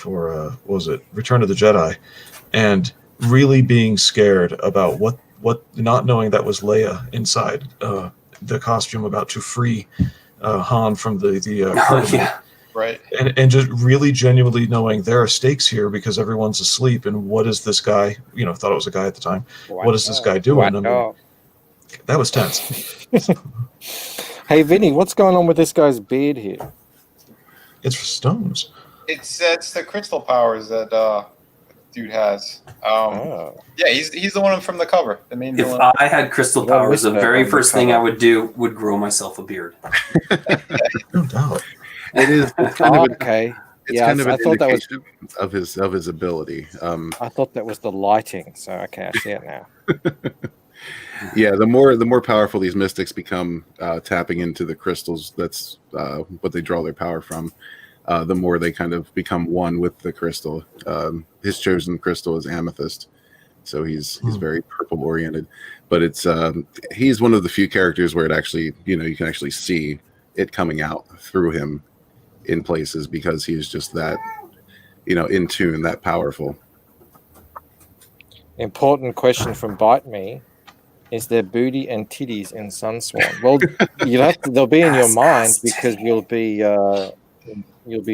what was it, Return of the Jedi, and really being scared about what not knowing that was Leia inside the costume about to free Han from the right, and just really genuinely knowing there are stakes here because everyone's asleep, and what is this guy, thought it was a guy at the time, what is this guy doing? I mean, that was tense. Hey Vinny, what's going on with this guy's beard here? It's for stones. It's the crystal powers that dude has. Yeah, he's the one from the cover. The main villain. If I had crystal powers, the very first thing I would do would grow myself a beard. No doubt. It is kind of okay. It's kind of an indication of his ability. I thought that was the lighting, so okay, I see it now. Yeah, the more powerful these mystics become, tapping into the crystals, that's what they draw their power from. The more they kind of become one with the crystal. His chosen crystal is amethyst, so he's very purple oriented. But it's he's one of the few characters where it actually, you can actually see it coming out through him in places, because he's just that, in tune, that powerful. Important question from Bite Me. Is there booty and titties in SUNSWORN? Well, they'll be in your mind because you'll be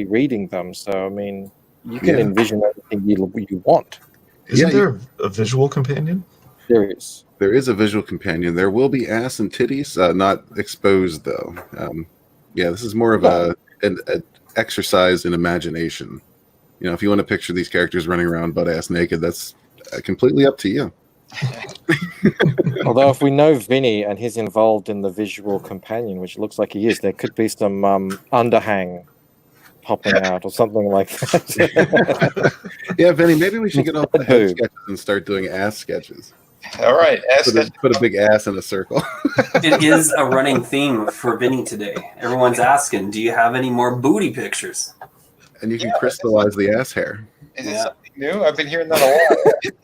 reading them. So I mean, you can envision anything you want. Isn't there a visual companion? There is. There is a visual companion. There will be ass and titties, not exposed though. This is more of an exercise in imagination. If you want to picture these characters running around butt ass naked, that's completely up to you. Although if we know Vinny and he's involved in the visual companion, which looks like he is, there could be some underhang popping out or something like that. Yeah, Vinny, maybe we should get off the head sketches and start doing ass sketches. All right, put a big ass in a circle. It is a running theme for Vinny today. Everyone's asking, do you have any more booty pictures? And you can crystallize the ass hair. Is it something new? I've been hearing that a lot.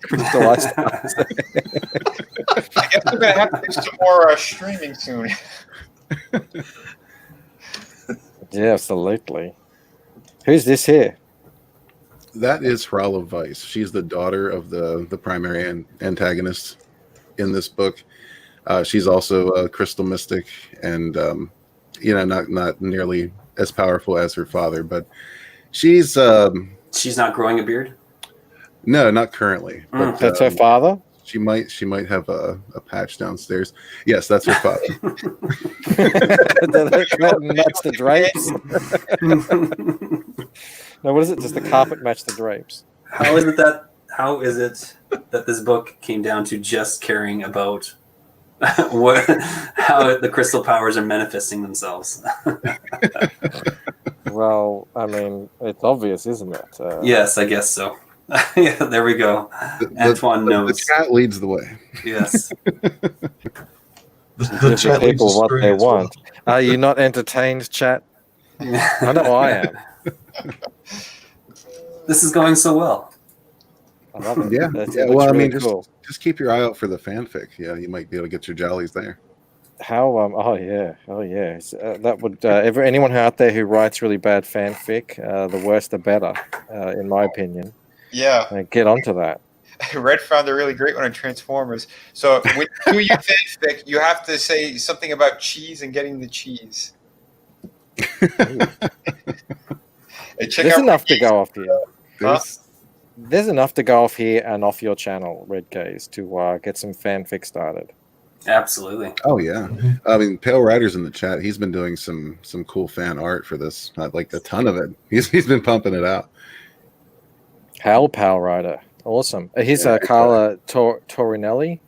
Crystallized. I guess we're going to have to do some more streaming soon. Yeah, absolutely. Who's this here? That is Hrala of Vice. She's the daughter of the primary antagonist in this book. She's also a crystal mystic, and not nearly as powerful as her father, but she's not growing a beard? No, not currently. But, that's her father? She might have a patch downstairs. Yes, that's her father. That match the drapes. No, what is it? Does the carpet match the drapes? How is it that this book came down to just caring about how the crystal powers are manifesting themselves? Well, I mean, it's obvious, isn't it? Yes, I guess so. Yeah, there we go. Antoine knows. The chat leads the way. Yes. The Give chat leads people what astray they as well. want. Are you not entertained, chat? I know I am. This is going so well. I love it. Yeah, It yeah. looks Well, I really mean, cool. just keep your eye out for the fanfic. Yeah, you might be able to get your jollies there. How oh yeah. That would anyone out there who writes really bad fanfic, the worse the better, in my opinion. Yeah. Get onto that. Red found a really great one on Transformers. So when you do your fanfic, you have to say something about cheese and getting the cheese. And check There's out enough to go off here. Huh? There's enough to go off here and off your channel, Red Gaze, to get some fanfic started. Absolutely. Oh yeah, I mean, Pale Rider's in the chat. He's been doing some cool fan art for this, like a ton of it. He's been pumping it out. Hal Pal Rider, awesome. He's Yeah, Carla Torinelli.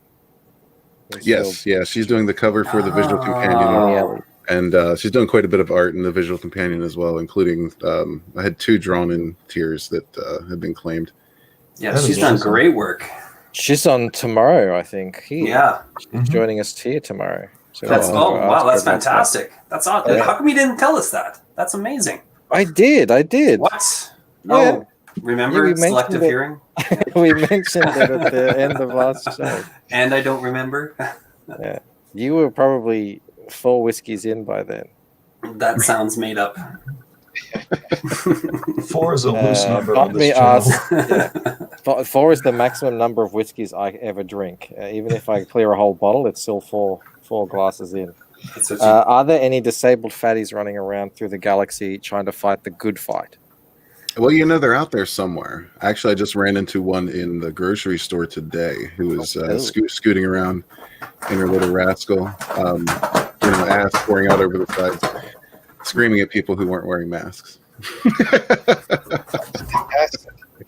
Yes, yeah, she's doing the cover for the visual companion, Oh. and she's doing quite a bit of art in the visual companion as well, including I had 2 drawn-in tiers that have been claimed. Yeah, That is she's done awesome. great work. She's on tomorrow, I think. Here. Yeah. She's joining us here tomorrow. So That's we'll wow, ask her that's about fantastic. That's awesome. Yeah. How come you didn't tell us that? That's amazing. that. I did. What? Yeah. Oh, remember Yeah, we selective mentioned it. hearing? We mentioned it at the end of last show. And I don't remember. Yeah. You were probably 4 whiskeys in by then. That sounds made up. 4 is a loose number But on me this channel. ask, yeah. 4 is the maximum number of whiskeys I ever drink. Even if I clear a whole bottle, it's still four glasses in. That's what you, Are there any disabled fatties running around through the galaxy trying to fight the good fight? Well, they're out there somewhere. Actually, I just ran into one in the grocery store today who was scooting around in her little rascal, ass pouring out over the sides, screaming at people who weren't wearing masks.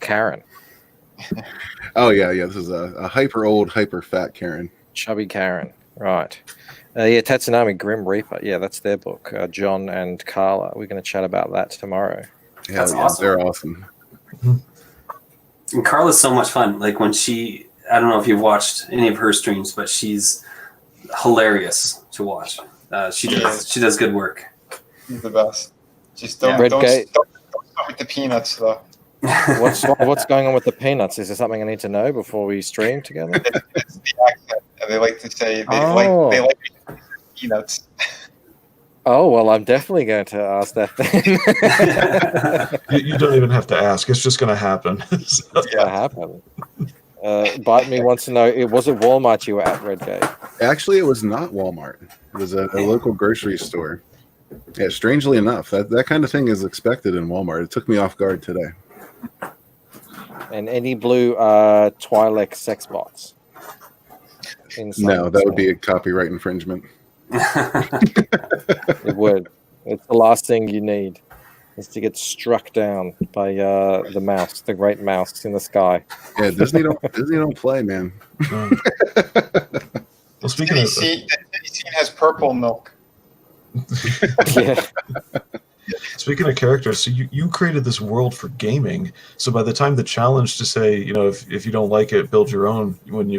Karen. Oh, yeah. This is a hyper old, hyper fat Karen. Chubby Karen. Right. Yeah, Tatsunami Grim Reaper. Yeah, that's their book. John and Carla. We're going to chat about that tomorrow. Yeah, That's awesome. They're awesome. and Carla's so much fun. Like when I don't know if you've watched any of her streams, but she's hilarious to watch. She does good work. He's the best. Just don't Red start with the peanuts though. What's going on with the peanuts? Is there something I need to know before we stream together? It's the accent. They like to say they like peanuts. Oh, well, I'm definitely going to ask that then. You don't even have to ask. It's just going to happen. It's going to happen. Bite Me wants to know, was it Walmart you were at, Redgate? Actually, it was not Walmart. It was a local grocery store. Yeah, strangely enough, that kind of thing is expected in Walmart. It took me off guard today. And any blue Twi'lek sex bots? No, that would be a copyright infringement. It would. It's the last thing you need is to get struck down by the mouse, the great mouse in the sky. Yeah, Disney don't play, man. Well, speaking The of city scene has purple milk. Yeah. Speaking of characters, so you created this world for gaming. So by the time the challenge to say, if you don't like it, build your own, when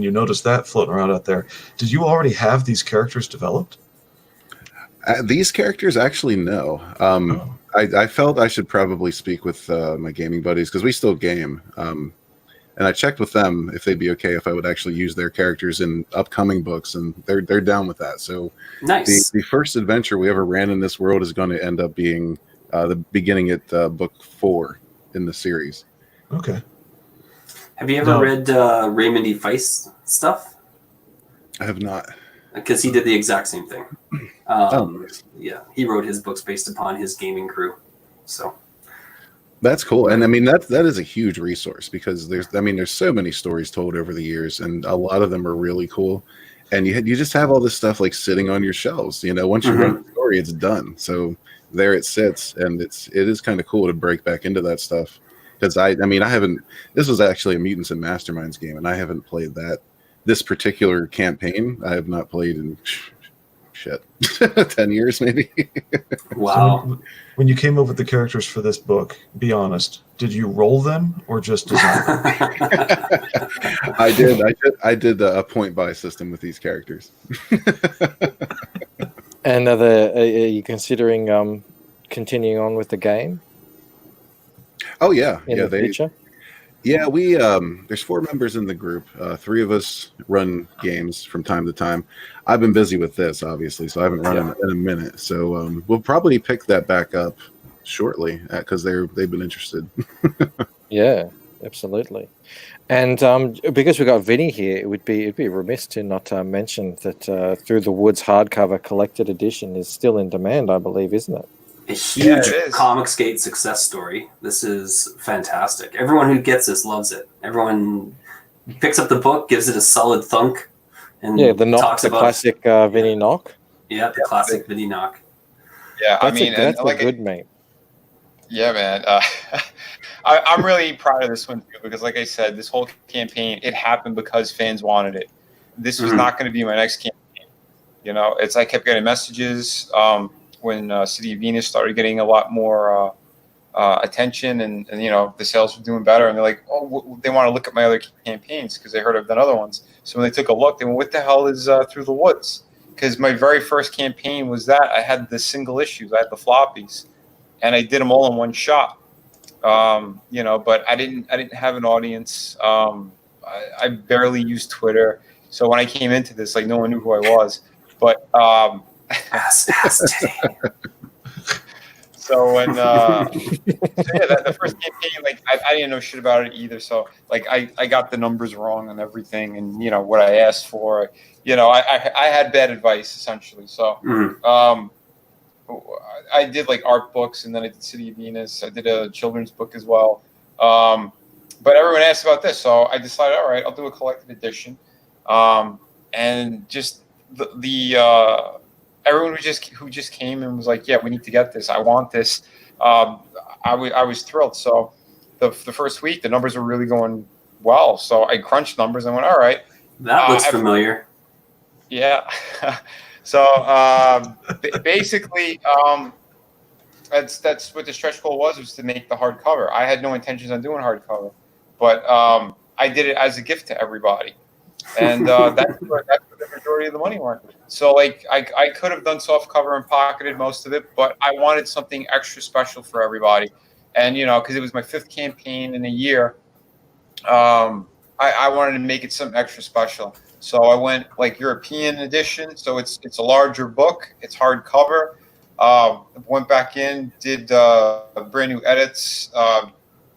you notice that floating around out there, did you already have these characters developed? These characters, actually, no. I felt I should probably speak with my gaming buddies because we still game. And I checked with them if they'd be okay if I would actually use their characters in upcoming books, and they're down with that. So Nice. the first adventure we ever ran in this world is going to end up being the beginning at book 4 in the series. Okay. Have you ever read Raymond E. Feist stuff? I have not. Because he did the exact same thing. Nice. Yeah, he wrote his books based upon his gaming crew. So That's cool, and I mean that is a huge resource because there's so many stories told over the years, and a lot of them are really cool. And you just have all this stuff like sitting on your shelves. Once you run the story, it's done. So there it sits, and it is kind of cool to break back into that stuff. Because I haven't. This was actually a Mutants and Masterminds game, and I haven't played this particular campaign. I have not played in shit, 10 years maybe. Wow. So when you came up with the characters for this book, be honest, did you roll them or just design them? I did a point buy system with these characters. And are you considering continuing on with the game Oh yeah, in yeah. the future? Yeah, we there's 4 members in the group. 3 of us run games from time to time. I've been busy with this, obviously, so I haven't run in a minute. So we'll probably pick that back up shortly because they've been interested. Yeah, absolutely. And because we've got Vinny here, it'd be remiss to not mention that Through the Woods hardcover collected edition is still in demand, I believe, isn't it? A huge it is. Comicsgate success story. This is fantastic. Everyone who gets this loves it. Everyone picks up the book, gives it a solid thunk, and Yeah, the knock, talks the about classic Vinny knock. Yeah, the classic Vinny knock. Yeah, That's a good meme. Yeah, man. I'm really proud of this one too because, like I said, this whole campaign it happened because fans wanted it. This was not going to be my next campaign. You know, I kept getting messages when City of Venus started getting a lot more attention, and you know the sales were doing better, and they're like, oh, they want to look at my other campaigns because they heard I've done other ones. So when they took a look, they went, what the hell is Through the Woods? Because my very first campaign was that I had the single issues, I had the floppies, and I did them all in one shot. You know, but I didn't have an audience. I barely used Twitter, so when I came into this, like no one knew who I was. But so when the first campaign, like I didn't know shit about it either. So like I got the numbers wrong and everything, and you know what I asked for. You know, I had bad advice essentially. So I did like art books, and then I did City of Venus. I did a children's book as well. But everyone asked about this, so I decided, all right, I'll do a collected edition. And just the everyone who just came and was like, yeah, we need to get this. I want this. I was thrilled. So the first week, the numbers were really going well. So I crunched numbers and went, all right. That looks familiar. Yeah. So basically, that's what the stretch goal was to make the hardcover. I had no intentions on doing hardcover, but I did it as a gift to everybody, and that's where the majority of the money went. So like I could have done soft cover and pocketed most of it, but I wanted something extra special for everybody, and you know because it was my 5th campaign in a year, I wanted to make it something extra special. So I went like European edition. So it's a larger book. It's hardcover. Went back in, did brand new edits,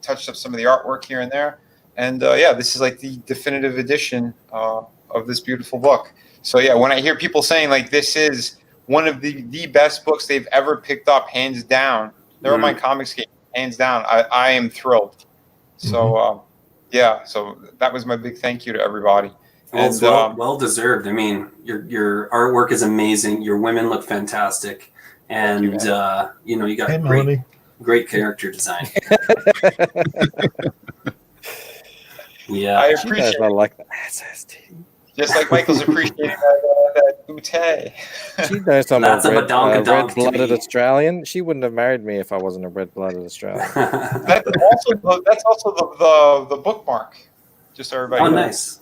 touched up some of the artwork here and there, and yeah, this is like the definitive edition of this beautiful book. So yeah, when I hear people saying like this is one of the best books they've ever picked up, hands down, Nevermind Comicsgate, hands down, I am thrilled. So yeah, so that was my big thank you to everybody. Well, it's well deserved. I mean, your artwork is amazing. Your women look fantastic, and you know you got great character design. Yeah, I appreciate it. I like that. SST. Just like Michael's appreciating that bootay. She knows I'm That's a a badonkadonk to red-blooded me. Australian. She wouldn't have married me if I wasn't a red-blooded Australian. That's also the bookmark. Just so everybody knows. Nice.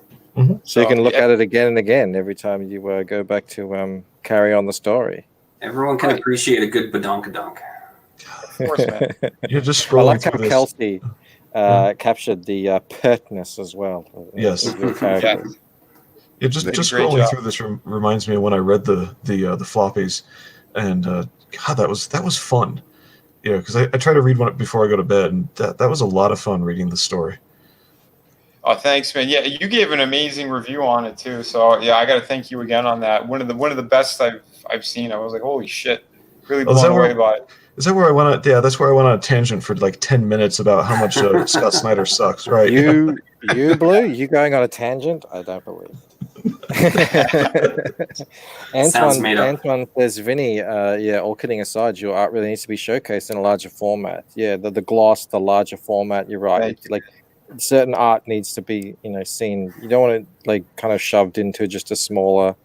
So you can look at it again and again every time you go back to carry on the story. Everyone can appreciate a good badonkadonk. Of course, man. You're just I scrolling like how through this. Kelsey captured the pertness as well. Yes. Of your character. Yeah, just Did a great scrolling job. through this reminds me of when I read the floppies, and God, that was fun. Yeah, because I try to read one before I go to bed, and that was a lot of fun reading the story. Oh, thanks, man. Yeah, you gave an amazing review on it too. So yeah, I got to thank you again on that. One of the best I've seen. I was like, holy shit, really blown away by it. Is that where I went? Yeah, that's where I went on a tangent for like 10 minutes about how much Scott Snyder sucks, right? You Blue, you going on a tangent? I don't believe. Sounds made up. Antoine says, Vinny, yeah, all kidding aside, your art really needs to be showcased in a larger format. Yeah, the gloss, the larger format, you're right. Like certain art needs to be, seen. You don't want it like kind of shoved into just a smaller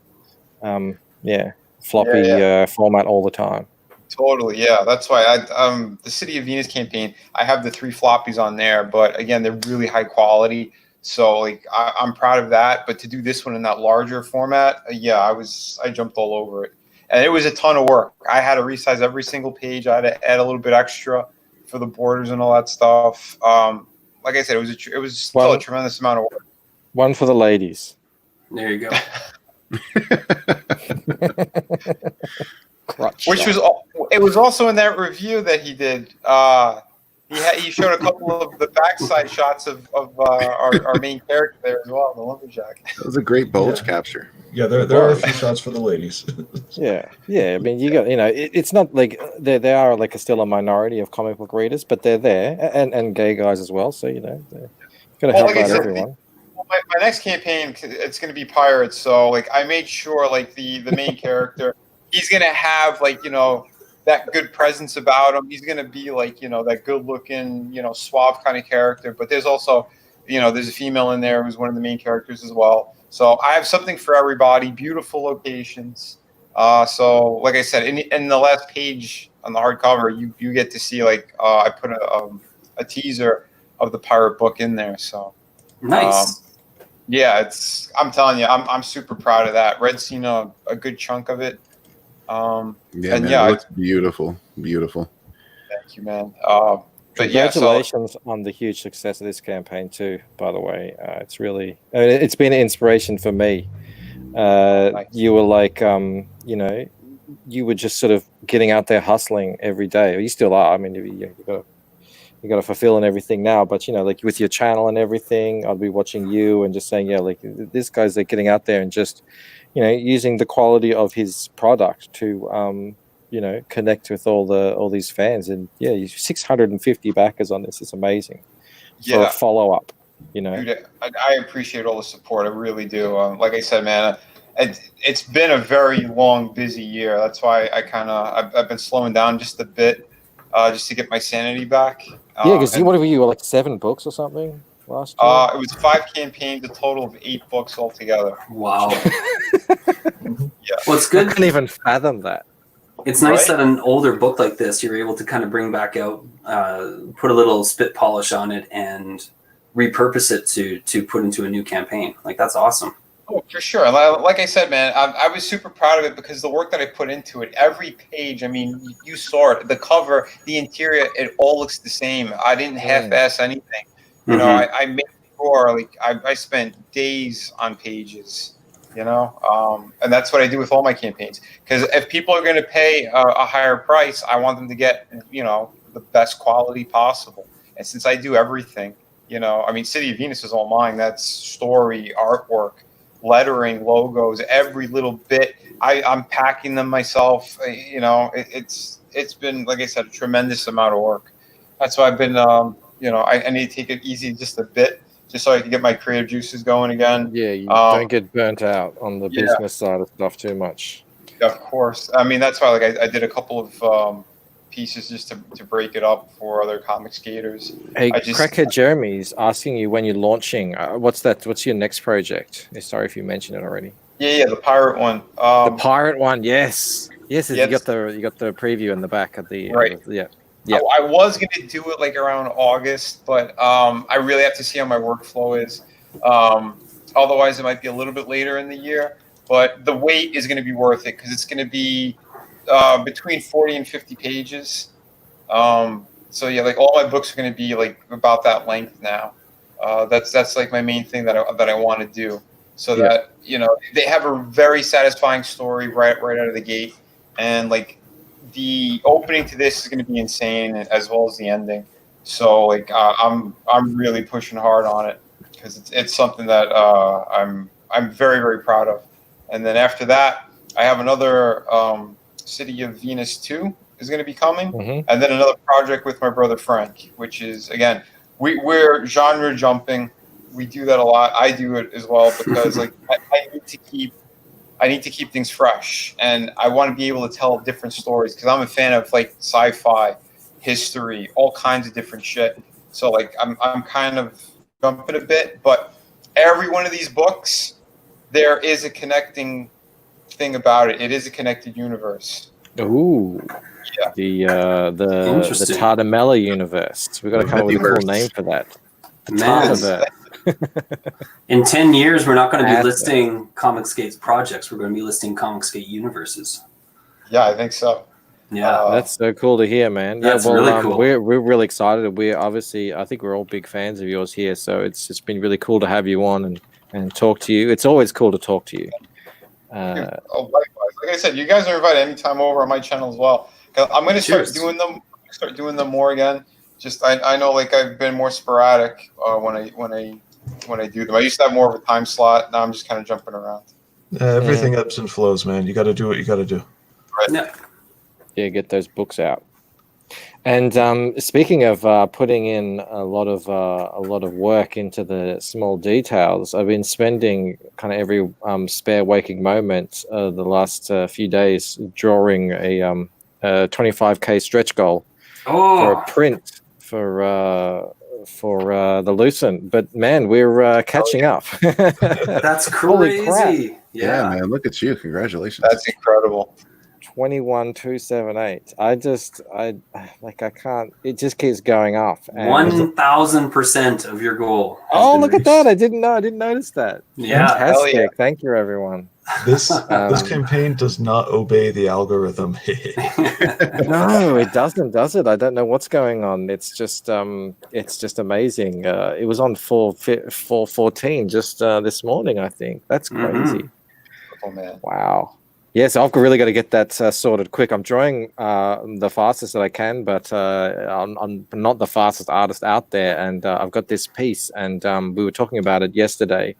floppy format all the time. Totally, yeah. That's why the City of Venus campaign, I have the 3 floppies on there, but again, they're really high quality. So like I'm proud of that. But to do this one in that larger format, I jumped all over it, and it was a ton of work. I had to resize every single page. I had to add a little bit extra for the borders and all that stuff. Like I said, it was still a tremendous amount of work. One for the ladies. There you go. Which was also in that review that he did. He showed a couple of the backside shots of our main character there as well, the lumberjack. That was a great bulge capture. Yeah, there are a few shots for the ladies. Yeah. I mean, you got it's not like they are like still a minority of comic book readers, but they're there, and gay guys as well. So got to help out everyone. My next campaign, it's going to be pirates. So like I made sure like the main character, he's going to have like that good presence about him. He's going to be like that good looking suave kind of character. But there's also there's a female in there who's one of the main characters as well. So I have something for everybody. Beautiful locations. So like I said, in the last page on the hardcover, you get to see like I put a teaser of the pirate book in there. So nice. I'm telling you, I'm super proud of that. Red's seen a good chunk of it. It looks beautiful. Thank you, man. Congratulations on the huge success of this campaign too. By the way, it's really it's been an inspiration for me. Nice. You were like, you were just sort of getting out there hustling every day. You still are. I mean, you got to fulfill and everything now, but like with your channel and everything, I'll be watching you and just saying, like this guy's like getting out there and just, using the quality of his product to, connect with all these fans. And 650 backers on this is amazing. For a follow up, Dude, I appreciate all the support. I really do. Like I said, man, it's been a very long, busy year. That's why I've been slowing down just a bit, just to get my sanity back. Because what were you, like 7 books or something last year? It was 5 campaigns, a total of 8 books altogether. Wow. Yeah. Well, it's good. I couldn't even fathom that. It's nice that an older book like this, you're able to kind of bring back out, put a little spit polish on it, and repurpose it to put into a new campaign. Like, that's awesome. Oh, for sure. Like I said, man, I was super proud of it because the work that I put into it, every page, I mean, you saw it, the cover, the interior, it all looks the same. I didn't half-ass anything. I made sure, like, I spent days on pages, and that's what I do with all my campaigns. Because if people are going to pay a higher price, I want them to get, the best quality possible. And since I do everything, I mean, City of Venus is all mine. That's story, artwork, lettering, logos, every little bit. I'm packing them myself. It's been, like I said, a tremendous amount of work. That's why I've been, I need to take it easy just a bit, just so I can get my creative juices going again. Yeah, you don't get burnt out on the business side of stuff too much. Of course. I mean, that's why I did a couple of pieces just to break it up for other comic skaters. Hey, Crackhead Jeremy's asking you when you're launching. What's your next project? Sorry if you mentioned it already. Yeah, the pirate one. The pirate one, yes. You got the preview in the back of the right. Yeah. I was gonna do it like around August, but I really have to see how my workflow is. Otherwise, it might be a little bit later in the year. But the wait is going to be worth it because it's going to be between 40 and 50 pages. So yeah, like all my books are going to be like about that length now. That's like my main thing that I want to do, so that they have a very satisfying story right out of the gate, and like the opening to this is going to be insane as well as the ending. So like I'm really pushing hard on it because it's something that I'm very, very proud of. And then after that, I have another City of Venus 2 is going to be coming, and then another project with my brother Frank, which is, again, we're genre jumping. We do that a lot. I do it as well because like I need to keep things fresh, and I want to be able to tell different stories because I'm a fan of like sci-fi, history, all kinds of different shit. So like I'm kind of jumping a bit, but every one of these books, there is a connecting thing about it. It is a connected universe. Ooh. Yeah. The Interesting. Tardamella universe. We've got to come up with a cool Miniverse. name for that. Man, Tardaverse. in 10 years, we're not going to be Asset. listing Comicsgate's projects. We're going to be listing Comicsgate universes. Yeah, I think so. Yeah. That's so cool to hear, man. That's yeah, well, really cool. we're really excited. We're obviously, I think we're all big fans of yours here, so it's been really cool to have you on and talk to you. It's always cool to talk to you. Likewise. Like I said, you guys are invited anytime over on my channel as well. 'Cause I'm going to start doing them. More again. Just I know like I've been more sporadic when I do them. I used to have more of a time slot. Now I'm just kind of jumping around. Everything ebbs and flows, man. You got to do what you got to do. Yeah. Yeah, get those books out. And speaking of putting in a lot of work into the small details, I've been spending kind of every spare waking moment the last few days drawing a 25K stretch goal for a print for the Lucent. But man, we're catching up. That's Holy crap. crazy. Yeah, man, look at you. Congratulations. That's incredible. 21,278. I can't. It just keeps going up. And 1,000% of your goal. has oh, been look reached. at that! I didn't notice that. Yeah. Fantastic. yeah. Thank you, everyone. This campaign does not obey the algorithm. No, it doesn't, does it? I don't know what's going on. It's just amazing. It was on 414 just this morning, I think. That's crazy. Oh man. Wow. Yes, I've really got to get that sorted quick. I'm drawing the fastest that I can, but I'm not the fastest artist out there. And I've got this piece, and we were talking about it yesterday.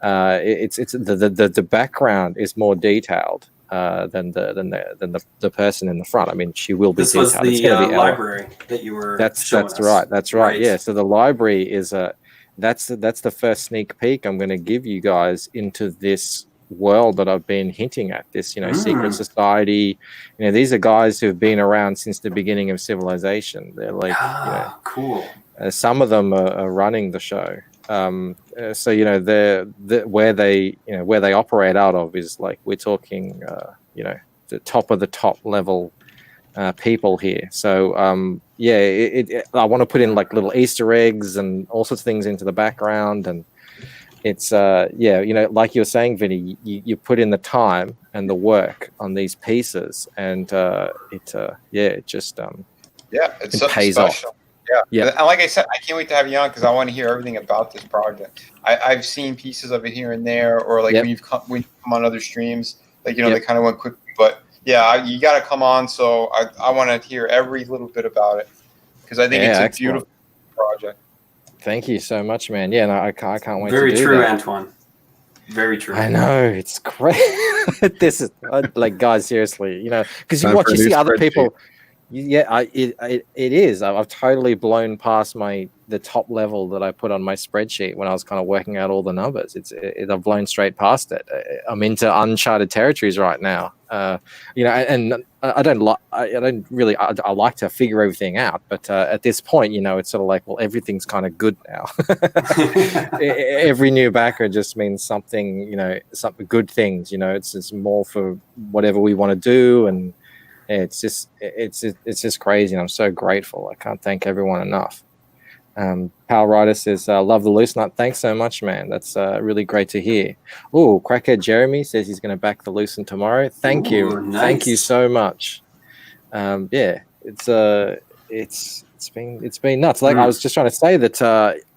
It's the background is more detailed than the person in the front. I mean, she will be. This was detailed. It's the gonna be library that you were. That's showing us. right. That's right. Right. Yeah. So the library is that's the first sneak peek I'm going to give you guys into this world that I've been hinting at. This, secret society. These are guys who've been around since the beginning of civilization. They're like, cool. some of them are running the show. So where they operate out of is like we're talking, the top of the top level people here. So I want to put in like little Easter eggs and all sorts of things into the background, and it's like you were saying, Vinny, you put in the time and the work on these pieces, and it just it's it something pays special. off. Yeah. And like I said, I can't wait to have you on because I want to hear everything about this project. I've seen pieces of it here and there, or like when you come on other streams, like they kind of went quickly. But yeah, you got to come on. So I want to hear every little bit about it because I think it's a beautiful project. Thank you so much, man. Yeah, no, I can't wait. Very to do true, that. Antoine. Very true. I know, it's great. This is like, guys, seriously, because you see other people. It is. I've totally blown past the top level that I put on my spreadsheet when I was kind of working out all the numbers. I've blown straight past it. I'm into uncharted territories right now. And I like to figure everything out, but at this point, it's sort of like, well, everything's kind of good now. Every new backer just means something, something good things. It's more for whatever we want to do, and it's just crazy, and I'm so grateful. I can't thank everyone enough. Pal Ryder says, love the loose nut. Thanks so much, man. That's really great to hear. Oh, Crackhead Jeremy says he's going to back the Lucent tomorrow. Thank you. Nice. Thank you so much. It's been nuts. Like I was just trying to say that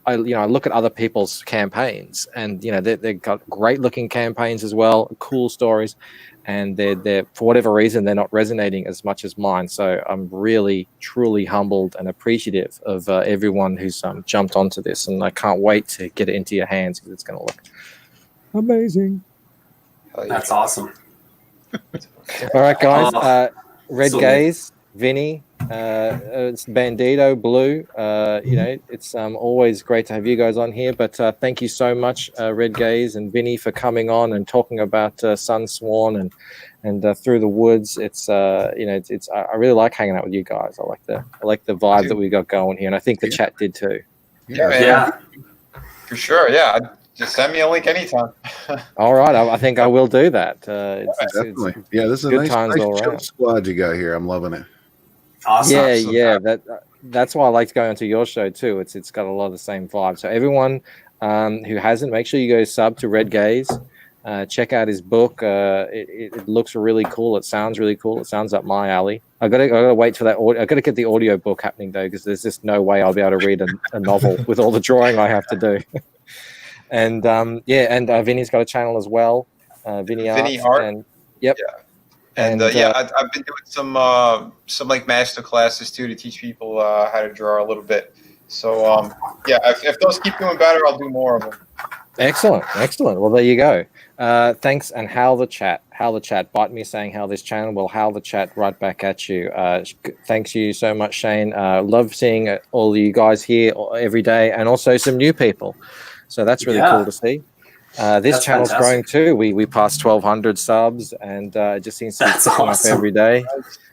I look at other people's campaigns, and they've got great looking campaigns as well, cool stories, and they're for whatever reason they're not resonating as much as mine. So I'm really truly humbled and appreciative of everyone who's jumped onto this, and I can't wait to get it into your hands because it's going to look amazing. That's awesome. All right, guys. Red Gaze, Vinny, it's Bandito, Blue. It's always great to have you guys on here. But thank you so much, Red Gaze and Vinny, for coming on and talking about SUNSWORN and Through the Woods. I really like hanging out with you guys. I like the vibe that we got going here, and I think the chat did too. Yeah, for sure. Yeah, Just send me a link anytime. All right, I think I will do that. It's Definitely. Yeah, this is a good nice, times nice all chill around. squad you got here. I'm loving it. Awesome. Yeah, Awesome. yeah. That's why I liked going onto your show too. It's got a lot of the same vibe. So everyone who hasn't, make sure you go sub to Red Gaze. Check out his book. It looks really cool. It sounds really cool. It sounds up my alley. I gotta wait for that. I gotta get the audio book happening though, because there's just no way I'll be able to read a novel with all the drawing I have to do. And Vinny's got a channel as well. Vinny Vinny Art. Art. And yep. Yeah. And I've been doing some like master classes too to teach people how to draw a little bit. So if those keep doing better, I'll do more of them. Excellent. Well, there you go. Thanks, and Howl the chat. Bite me saying how this channel will howl the chat right back at you. Thanks you so much, Shane. Love seeing all you guys here every day, and also some new people. So that's really cool to see. This That's channel's fantastic. growing too. We passed 1,200 subs, and it just seems to be That's picking up awesome. every day.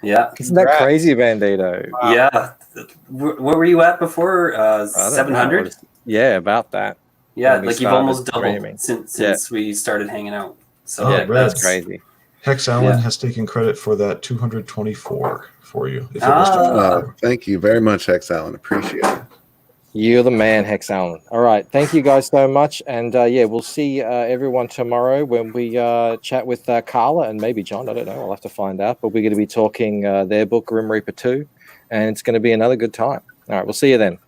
Yeah. Isn't that Congrats. crazy, Bandito? Wow. Yeah. Where were you at before? I don't know. 700? Yeah, about that. Yeah, when we like you've started almost doubled streaming. since we started hanging out. So Oh, Yeah, Red. that's crazy. Hex Allen Yeah. has taken credit for that 224 for you. If it was Ah. Thank you very much, Hex Allen. Appreciate it. You're the man, Hex Allen. All right. Thank you guys so much. And we'll see everyone tomorrow when we chat with Carla and maybe John. I don't know. I'll have to find out. But we're going to be talking their book, Grim Reaper 2. And it's going to be another good time. All right. We'll see you then.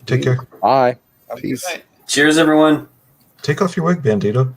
Take care. Bye. Have a good Peace. night. Cheers, everyone. Take off your wig, Bandito.